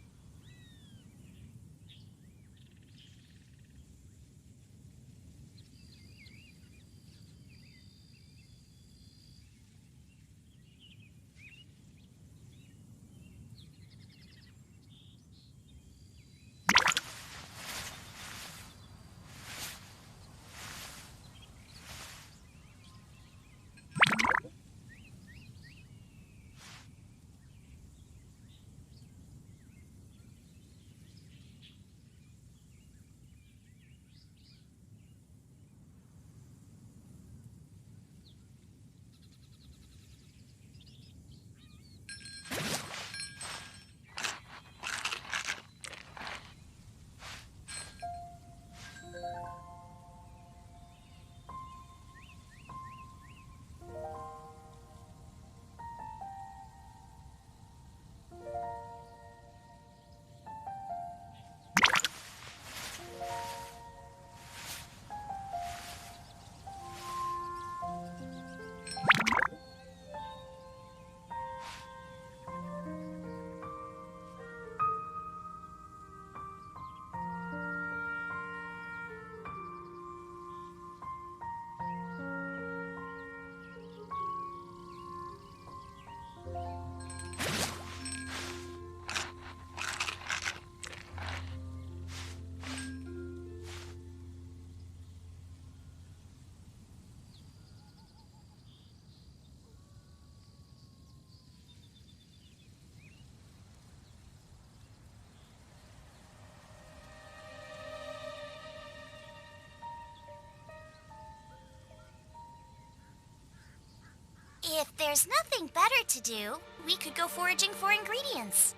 If there's nothing better to do, we could go foraging for ingredients.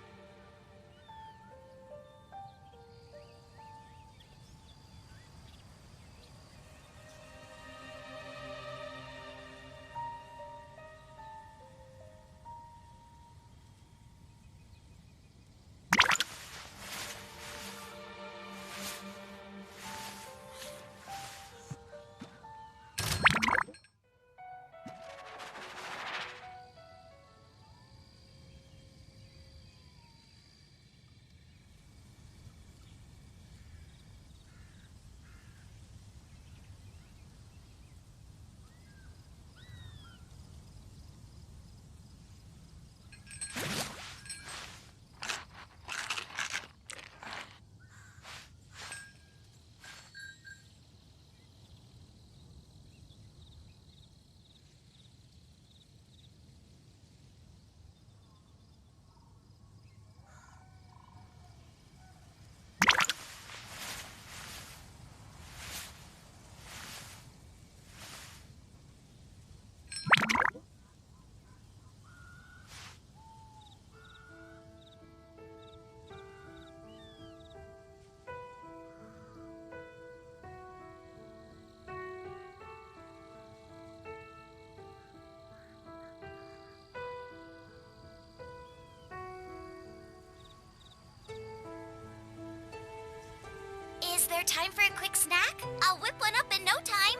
there time for a quick snack? I'll whip one up in no time.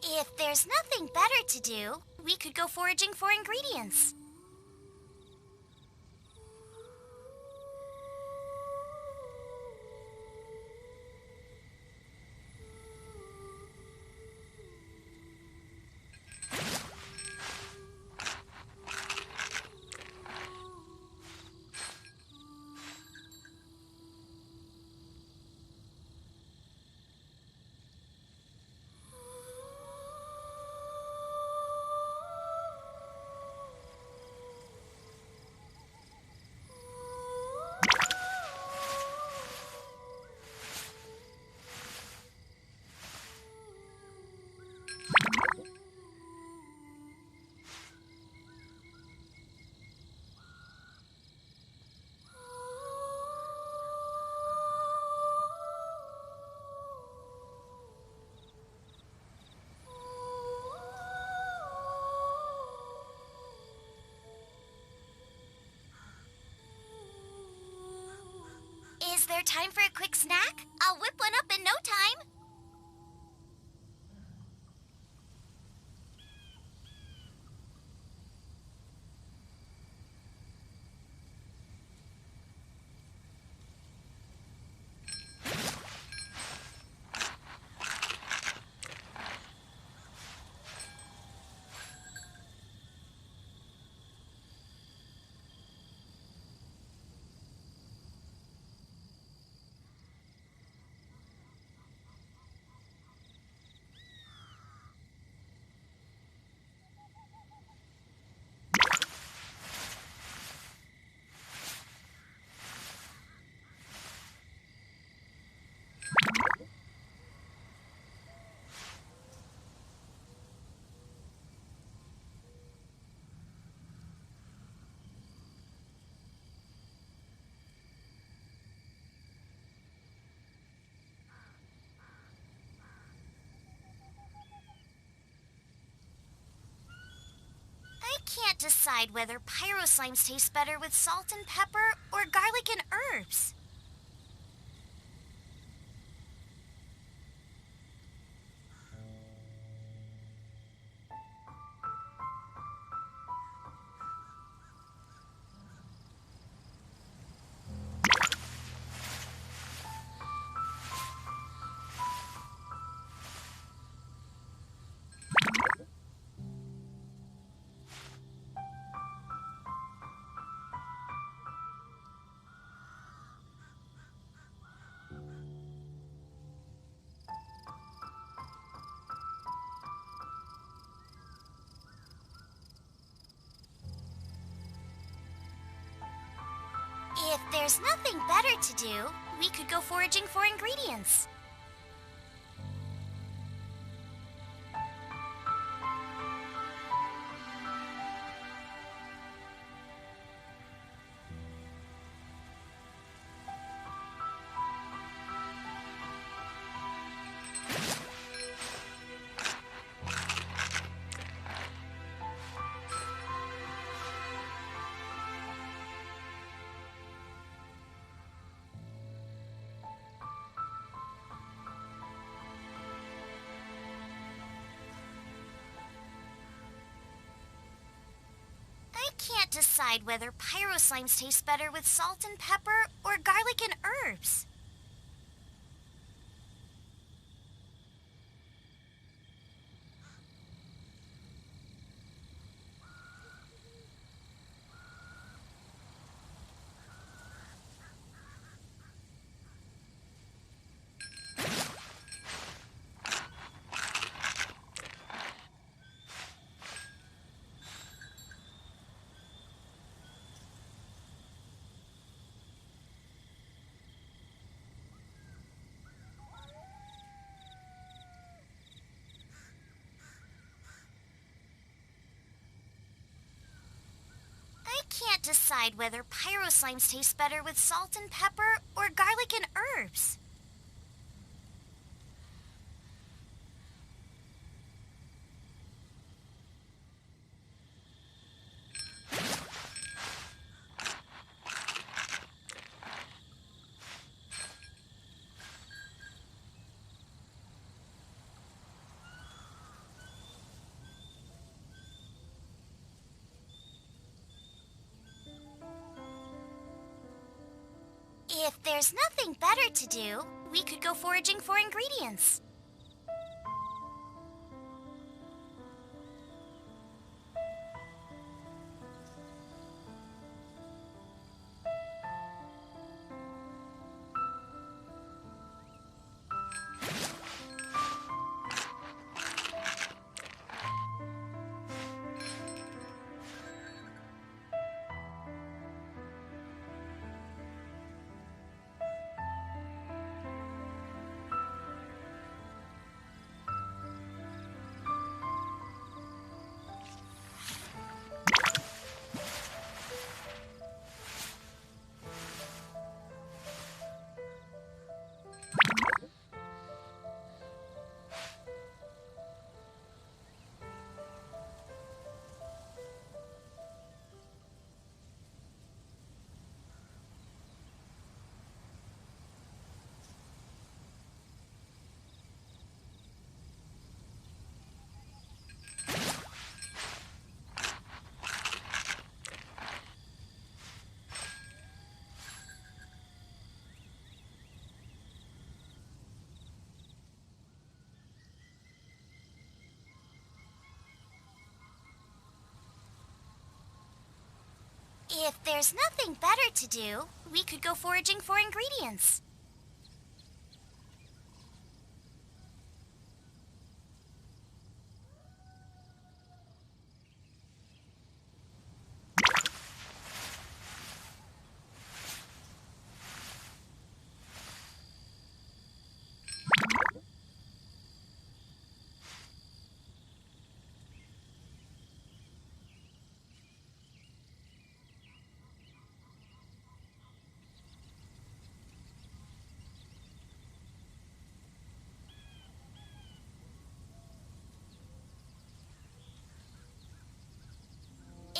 If there's nothing better to do, we could go foraging for ingredients. Is there time for a quick snack? I'll whip one up in no time. I can't decide whether pyro slimes taste better with salt and pepper or garlic and herbs. If there's nothing better to do, we could go foraging for ingredients. I can't decide whether pyro slimes taste better with salt and pepper or garlic and herbs. I can't decide whether pyro slimes taste better with salt and pepper or garlic and herbs. If there's nothing better to do, we could go foraging for ingredients. If there's nothing better to do, we could go foraging for ingredients.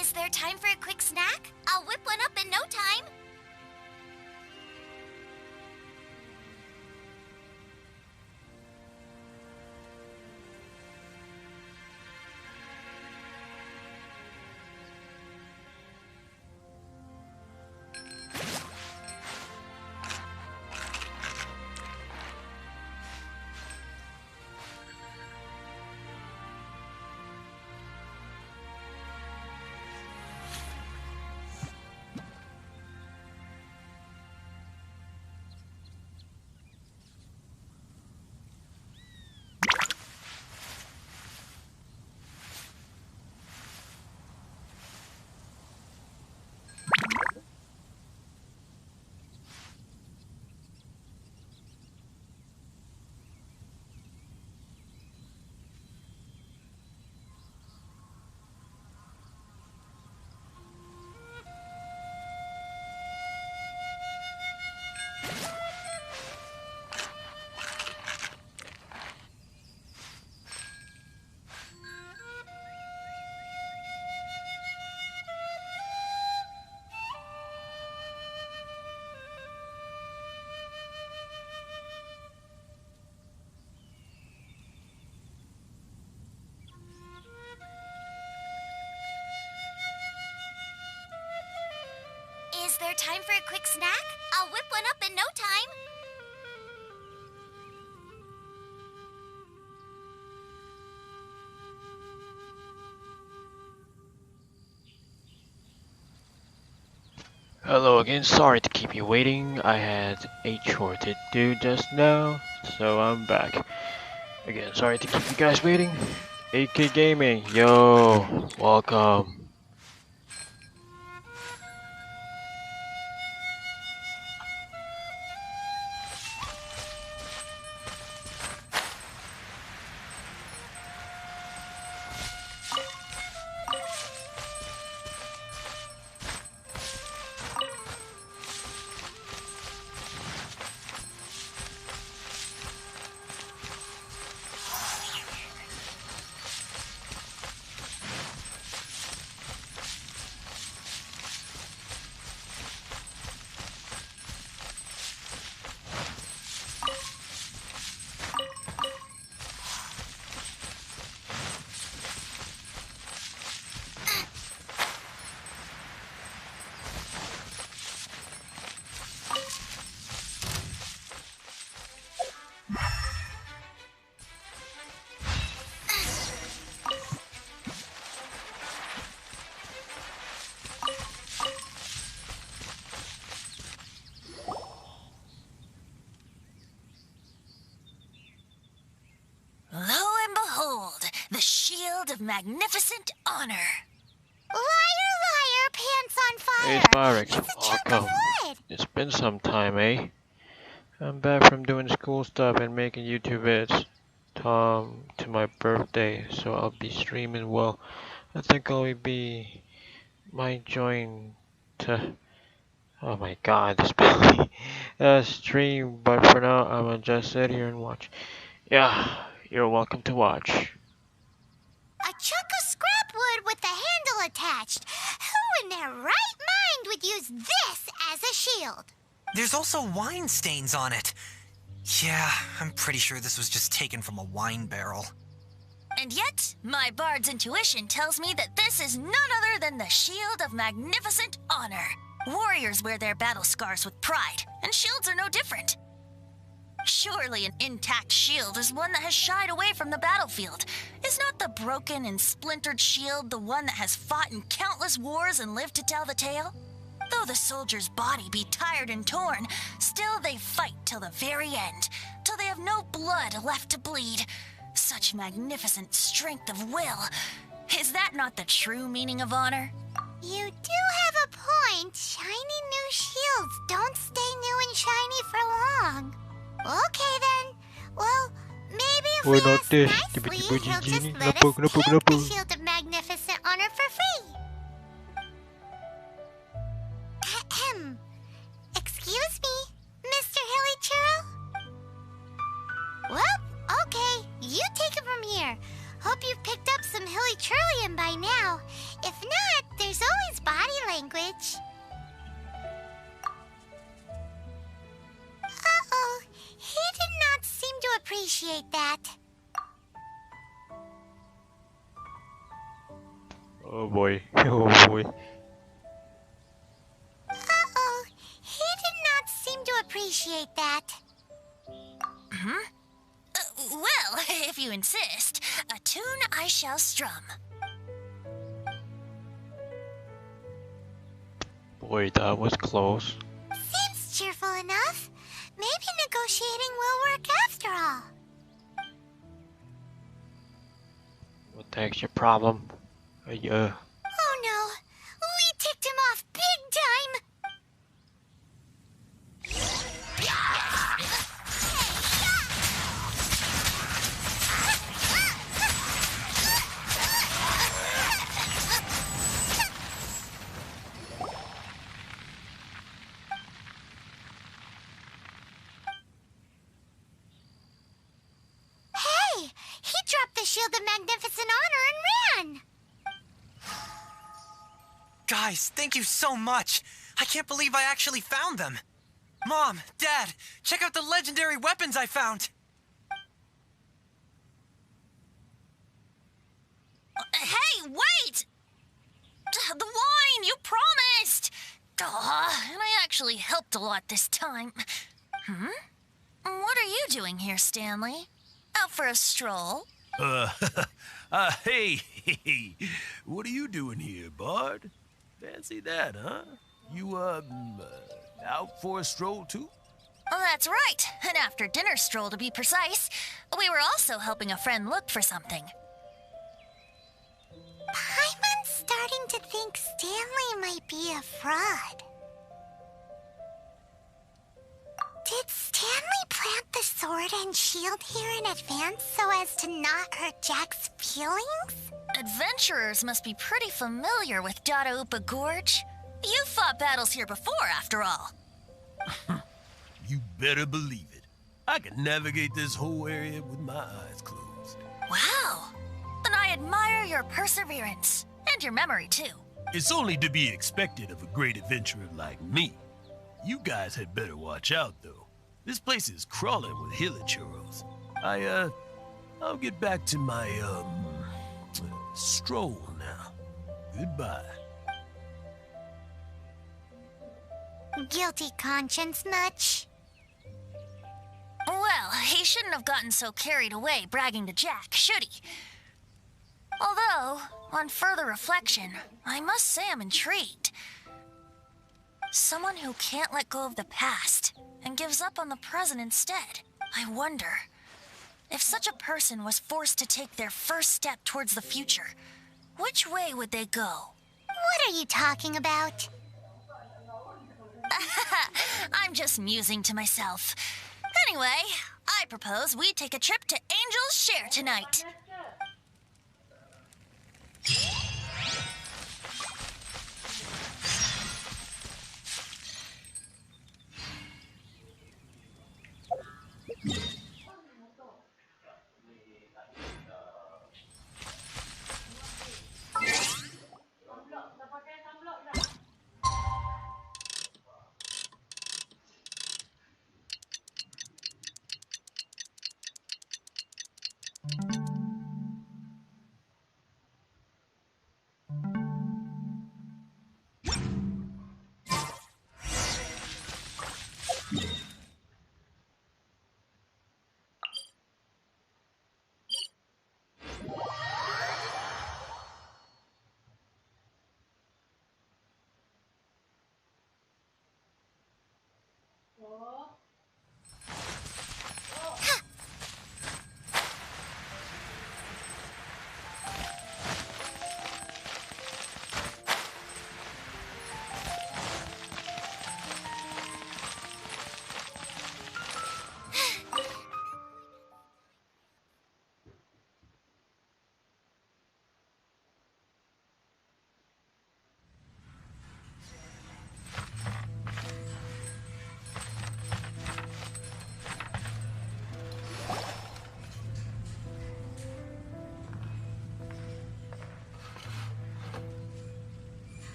Is there time for a quick snack? I'll whip one up in no time. snack? I'll whip one up in no time. Hello again, sorry to keep you waiting. I had a chore to do just now, so I'm back. Again, sorry to keep you guys waiting. AK Gaming, yo, welcome. The shield of magnificent honor. Liar, liar, pants on fire. Hey, Spyrex, It's a chunk of wood. It's been some time, eh? I'm back from doing school stuff and making YouTube vids. To my birthday, so I'll be streaming. Well, I think I'll be might join to. Oh my God, this stream. But for now, I'm gonna just sit here and watch. Yeah, you're welcome to watch. A chunk of scrap wood with the handle attached. Who in their right mind would use this as a shield? There's also wine stains on it. Yeah, I'm pretty sure this was just taken from a wine barrel. And yet, my bard's intuition tells me that this is none other than the shield of magnificent honor. Warriors wear their battle scars with pride, and shields are no different. Surely an intact shield is one that has shied away from the battlefield. Is not the broken and splintered shield the one that has fought in countless wars and lived to tell the tale? Though the soldier's body be tired and torn, still they fight till the very end, till they have no blood left to bleed. Such magnificent strength of will. Is that not the true meaning of honor? You do have a point. Shiny new shields don't stay new and shiny for long. Okay then. Well, maybe if we ask nicely, he'll just let us take the Shield of Magnificent Honor for free. Ahem. Excuse me, Mr. Hilly Churro? Well, okay. You take it from here. Hope you've picked up some Hilly Churlian by now. If not, there's always body language. Uh-oh. He did not seem to appreciate that. Oh boy. Oh boy. Uh-oh. He did not seem to appreciate that. Well, if you insist, a tune I shall strum. Boy, that was close. Seems cheerful enough. Maybe negotiating will work after all. What the heck's your problem? Oh no, we ticked him off big time. Hey, he dropped the Shield of Magnificent Honor and ran. Guys, thank you so much. I can't believe I actually found them. Mom, Dad, check out the legendary weapons I found. Hey, wait! The wine, you promised! And I actually helped a lot this time. What are you doing here, Stanley? Out for a stroll? Hey, what are you doing here, Bard? Fancy that, huh? You, out for a stroll, too? Oh, that's right. An after-dinner stroll, to be precise. We were also helping a friend look for something. Paimon's starting to think Stanley might be a fraud. Did Stanley plant the sword and shield here in advance so as to not hurt Jack's feelings? Adventurers must be pretty familiar with Dadaupa Gorge. You've fought battles here before, after all. You better believe it. I can navigate this whole area with my eyes closed. Wow. Then I admire your perseverance. And your memory, too. It's only to be expected of a great adventurer like me. You guys had better watch out, though. This place is crawling with hilichurros. I'll get back to my, stroll now. Goodbye. Guilty conscience much? Well, he shouldn't have gotten so carried away bragging to Jack, should he? Although, on further reflection, I must say I'm intrigued. Someone who can't let go of the past and gives up on the present instead. I wonder, if such a person was forced to take their first step towards the future, which way would they go? What are you talking about? I'm just musing to myself. Anyway, I propose we take a trip to Angel's Share tonight.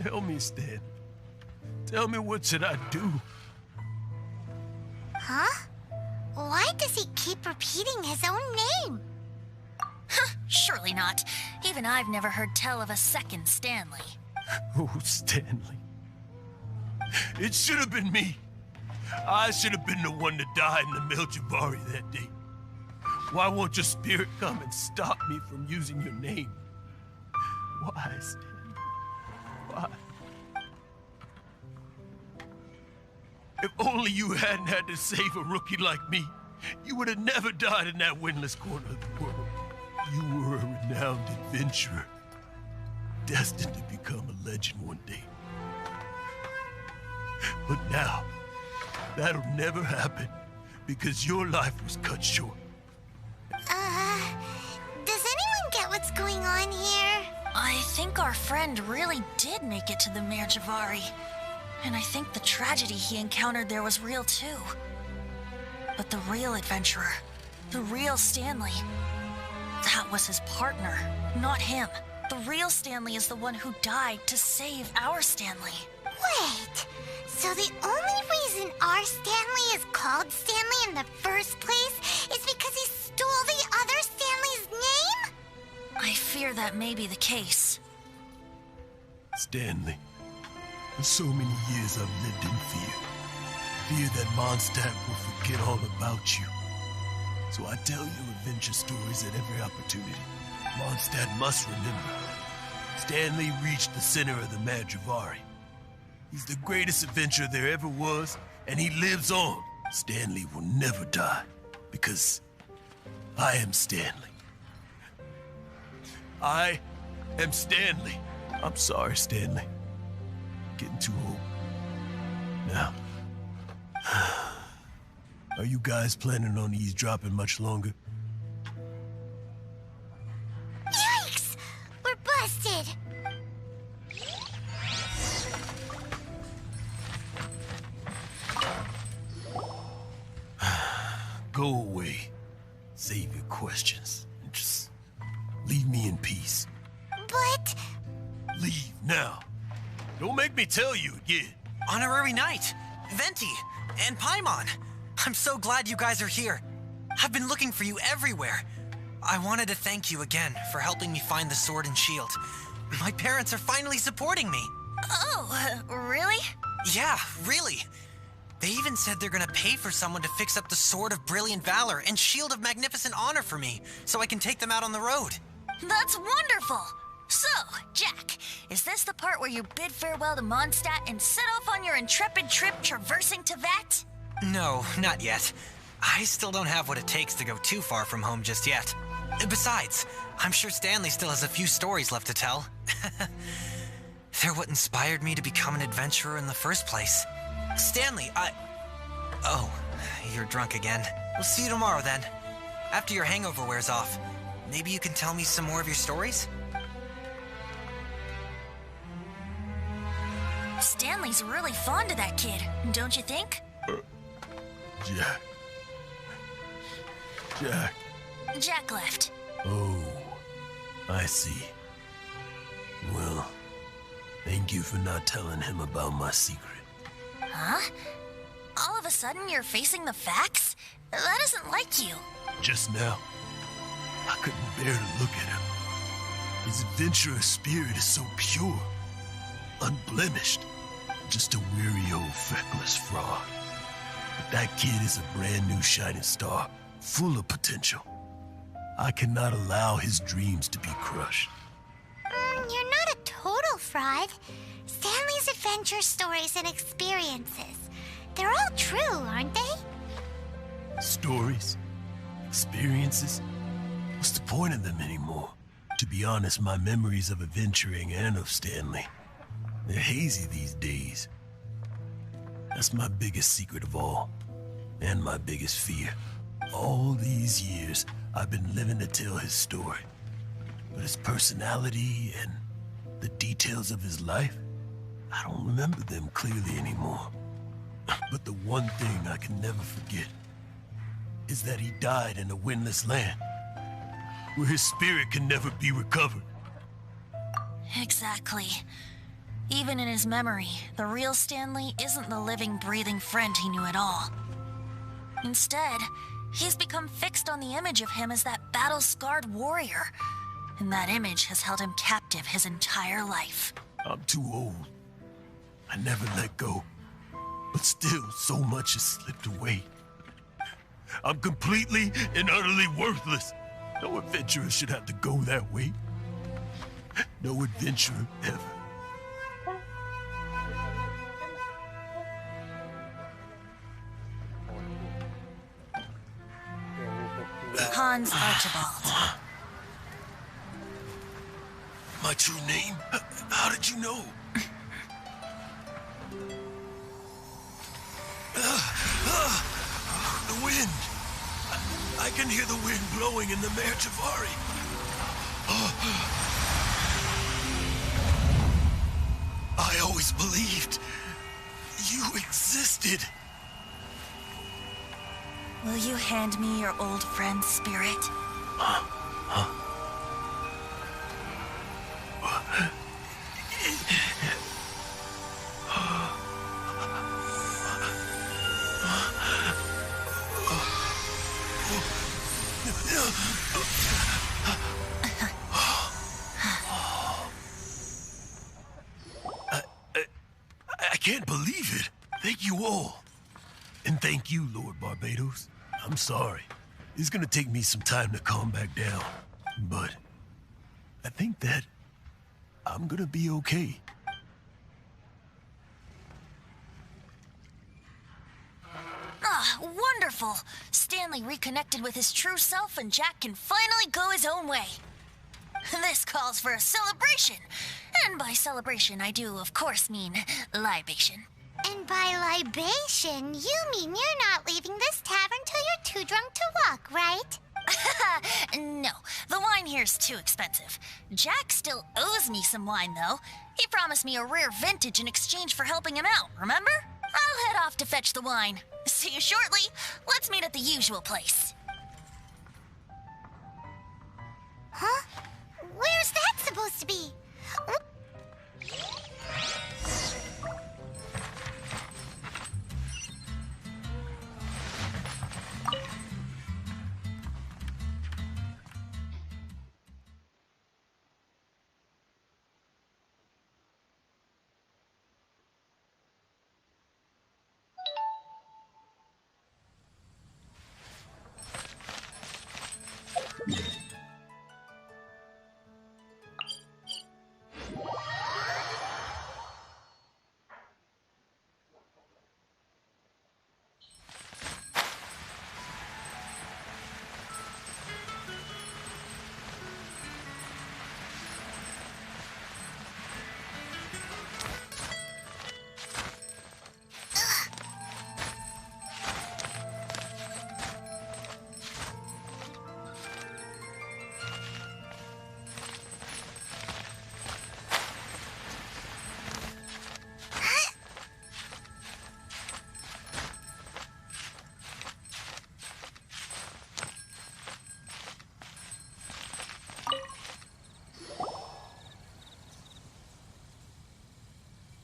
Tell me, Stan. Tell me, what should I do? Huh? Why does he keep repeating his own name? Surely not. Even I've never heard tell of a second Stanley. Oh, Stanley. It should have been me. I should have been the one to die in the Mhz that day. Why won't your spirit come and stop me from using your name? Why, Stanley? Why? If only you hadn't had to save a rookie like me, you would have never died in that windless corner of the world. You were a renowned adventurer, destined to become a legend one day. But now, that'll never happen because your life was cut short. Does anyone get what's going on here? I think our friend really did make it to the Mhz. And I think the tragedy he encountered there was real too. But the real adventurer, the real Stanley, that was his partner, not him. The real Stanley is the one who died to save our Stanley. Wait, so the only reason our Stanley is called Stanley in the first place is because he stole the other Stanley's name? I fear that may be the case. Stanley, For so many years I've lived in fear. Fear that Mondstadt will forget all about you. So I tell you adventure stories at every opportunity. Mondstadt must remember. Stanley reached the center of the Madrivari. He's the greatest adventurer there ever was, and he lives on. Stanley will never die, because I am Stanley. I am Stanley. I'm sorry, Stanley. Getting too old. Now, are you guys planning on eavesdropping much longer? Yikes! We're busted! Go away. Save your questions. And just leave me in peace. But... Leave now. Don't make me tell you again. Honorary Knight, Venti, and Paimon. I'm so glad you guys are here. I've been looking for you everywhere. I wanted to thank you again for helping me find the sword and shield. My parents are finally supporting me. Oh, really? Yeah, really. They even said they're gonna pay for someone to fix up the Sword of Brilliant Valor and Shield of Magnificent Honor for me, so I can take them out on the road. That's wonderful! So, Jack, is this the part where you bid farewell to Mondstadt and set off on your intrepid trip traversing Tevat? No, not yet. I still don't have what it takes to go too far from home just yet. Besides, I'm sure Stanley still has a few stories left to tell. They're what inspired me to become an adventurer in the first place. Stanley, Oh, you're drunk again. We'll see you tomorrow then. After your hangover wears off. Maybe you can tell me some more of your stories? Stanley's really fond of that kid, don't you think? Jack. Jack. Jack left. Oh, I see. Well, thank you for not telling him about my secret. Huh? All of a sudden you're facing the facts? That isn't like you. Just now, I couldn't bear to look at him. His adventurer spirit is so pure, unblemished. Just a weary old feckless fraud. But that kid is a brand new shining star, full of potential. I cannot allow his dreams to be crushed. You're not a total fraud. Stanley's adventure stories and experiences, they're all true, aren't they? Stories? Experiences? What's the point of them anymore? To be honest, my memories of adventuring and of Stanley, they're hazy these days. That's my biggest secret of all, and my biggest fear. All these years, I've been living to tell his story. But his personality and the details of his life, I don't remember them clearly anymore. But the one thing I can never forget is that he died in a windless land, where his spirit can never be recovered. Exactly. Even in his memory, the real Stanley isn't the living, breathing friend he knew at all. Instead, he's become fixed on the image of him as that battle-scarred warrior, and that image has held him captive his entire life. I'm too old. I never let go. But still, so much has slipped away. I'm completely and utterly worthless. No adventurer should have to go that way. No adventurer ever. Hans Archibald. My true name? How did you know? The wind. I can hear the wind blowing in the Madrivari. I always believed you existed. Will you hand me your old friend's spirit? can't believe it. Thank you all. And thank you, Lord Barbados. I'm sorry. It's gonna take me some time to calm back down. But I think that I'm gonna be okay. Ah, wonderful! Stanley reconnected with his true self and Jack can finally go his own way. This calls for a celebration. And by celebration, I do, of course, mean libation. And by libation, you mean you're not leaving this tavern till you're too drunk to walk, right? No, the wine here's too expensive. Jack still owes me some wine, though. He promised me a rare vintage in exchange for helping him out, remember? I'll head off to fetch the wine. See you shortly. Let's meet at the usual place. Huh? Where's that supposed to be?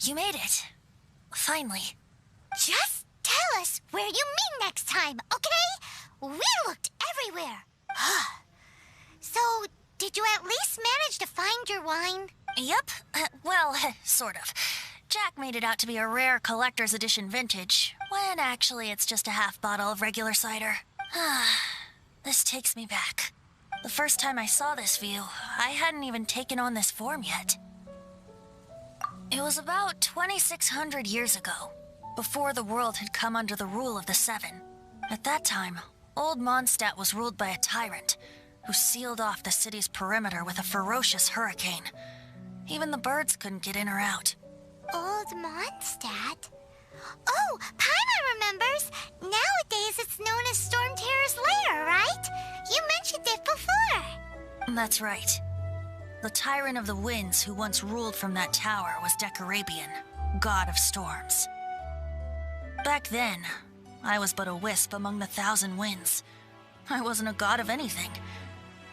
You made it. Finally. Just tell us where you meet next time, okay? We looked everywhere. So, did you at least manage to find your wine? Yep. Well, sort of. Jack made it out to be a rare collector's edition vintage, when actually it's just a half bottle of regular cider. This takes me back. The first time I saw this view, I hadn't even taken on this form yet. It was about 2,600 years ago, before the world had come under the rule of the Seven. At that time, Old Mondstadt was ruled by a tyrant, who sealed off the city's perimeter with a ferocious hurricane. Even the birds couldn't get in or out. Old Mondstadt? Oh, Paimon remembers! Nowadays it's known as Storm Terror's lair, right? You mentioned it before. That's right. The Tyrant of the Winds who once ruled from that tower was Decarabian, god of storms. Back then, I was but a wisp among the thousand winds. I wasn't a god of anything.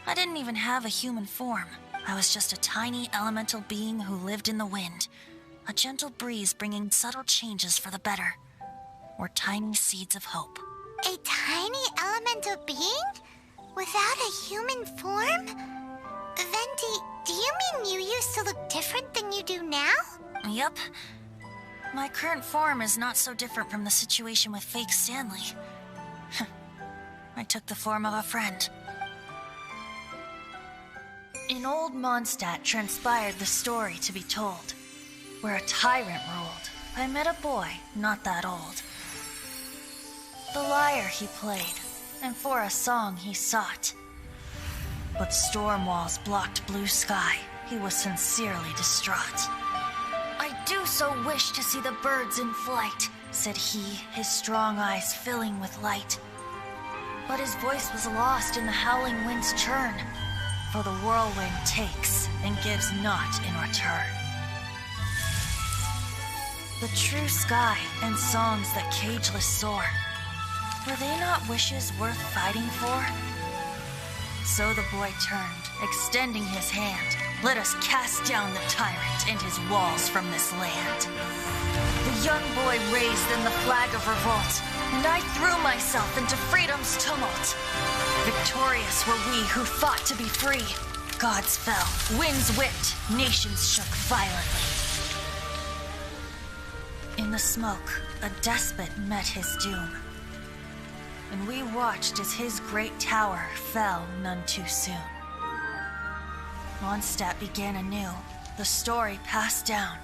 I didn't even have a human form. I was just a tiny elemental being who lived in the wind, a gentle breeze bringing subtle changes for the better, or tiny seeds of hope. A tiny elemental being? Without a human form? Venti, do you mean you used to look different than you do now? Yep. My current form is not so different from the situation with fake Stanley. I took the form of a friend. In Old Mondstadt transpired the story to be told. Where a tyrant ruled, I met a boy not that old. The lyre he played, and for a song he sought. But storm walls blocked blue sky. He was sincerely distraught. I do so wish to see the birds in flight, said he, his strong eyes filling with light. But his voice was lost in the howling wind's churn, for the whirlwind takes and gives not in return. The true sky and songs that cageless soar, were they not wishes worth fighting for? So the boy turned, extending his hand. Let us cast down the tyrant and his walls from this land. The young boy raised then the flag of revolt, and I threw myself into freedom's tumult. Victorious were we who fought to be free. Gods fell, winds whipped, nations shook violently. In the smoke, a despot met his doom. And we watched as his great tower fell none too soon. Mondstadt began anew, the story passed down,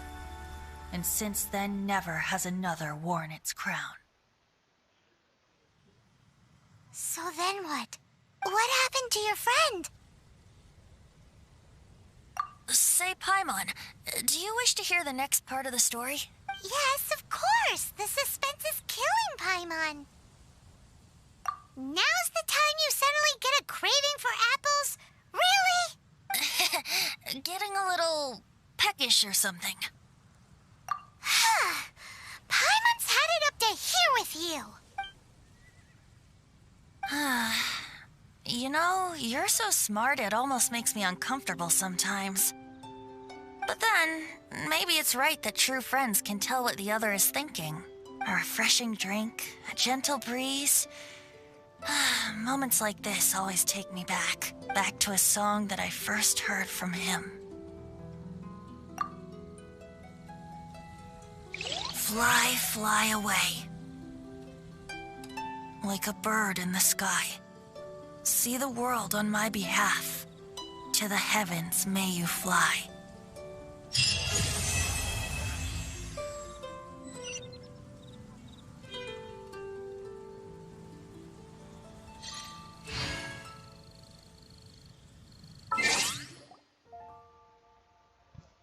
and since then never has another worn its crown. So then what? What happened to your friend? Say, Paimon, do you wish to hear the next part of the story? Yes, of course! The suspense is killing, Paimon! Now's the time you suddenly get a craving for apples? Really? Getting a little peckish or something. Paimon's had it up to here with you! You know, you're so smart it almost makes me uncomfortable sometimes. But then, maybe it's right that true friends can tell what the other is thinking. A refreshing drink, a gentle breeze. Moments like this always take me back to a song that I first heard from him. Fly, fly away. Like a bird in the sky. See the world on my behalf. To the heavens may you fly.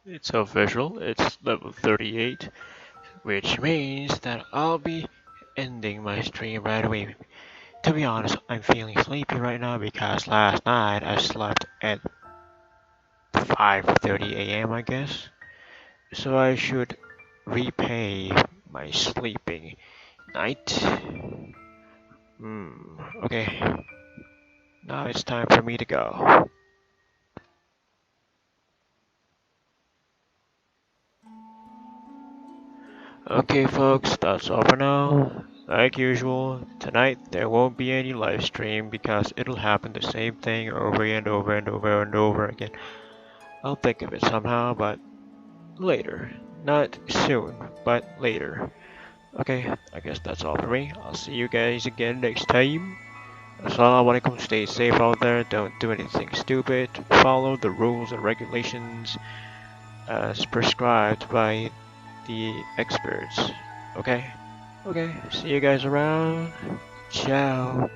It's official, it's level 38, which means that I'll be ending my stream right away. To be honest, I'm feeling sleepy right now because last night I slept at 5:30 a.m. I guess. So I should repay my sleeping night. Okay. Now it's time for me to go. Okay folks, that's all for now. Like usual, tonight there won't be any live stream because it'll happen the same thing over and over and over and over again. I'll think of it somehow, but later. Not soon, but later. Okay, I guess that's all for me. I'll see you guys again next time. Assalamu'alaikum, stay safe out there, don't do anything stupid, follow the rules and regulations as prescribed by the experts. Okay? Okay, see you guys around. Ciao.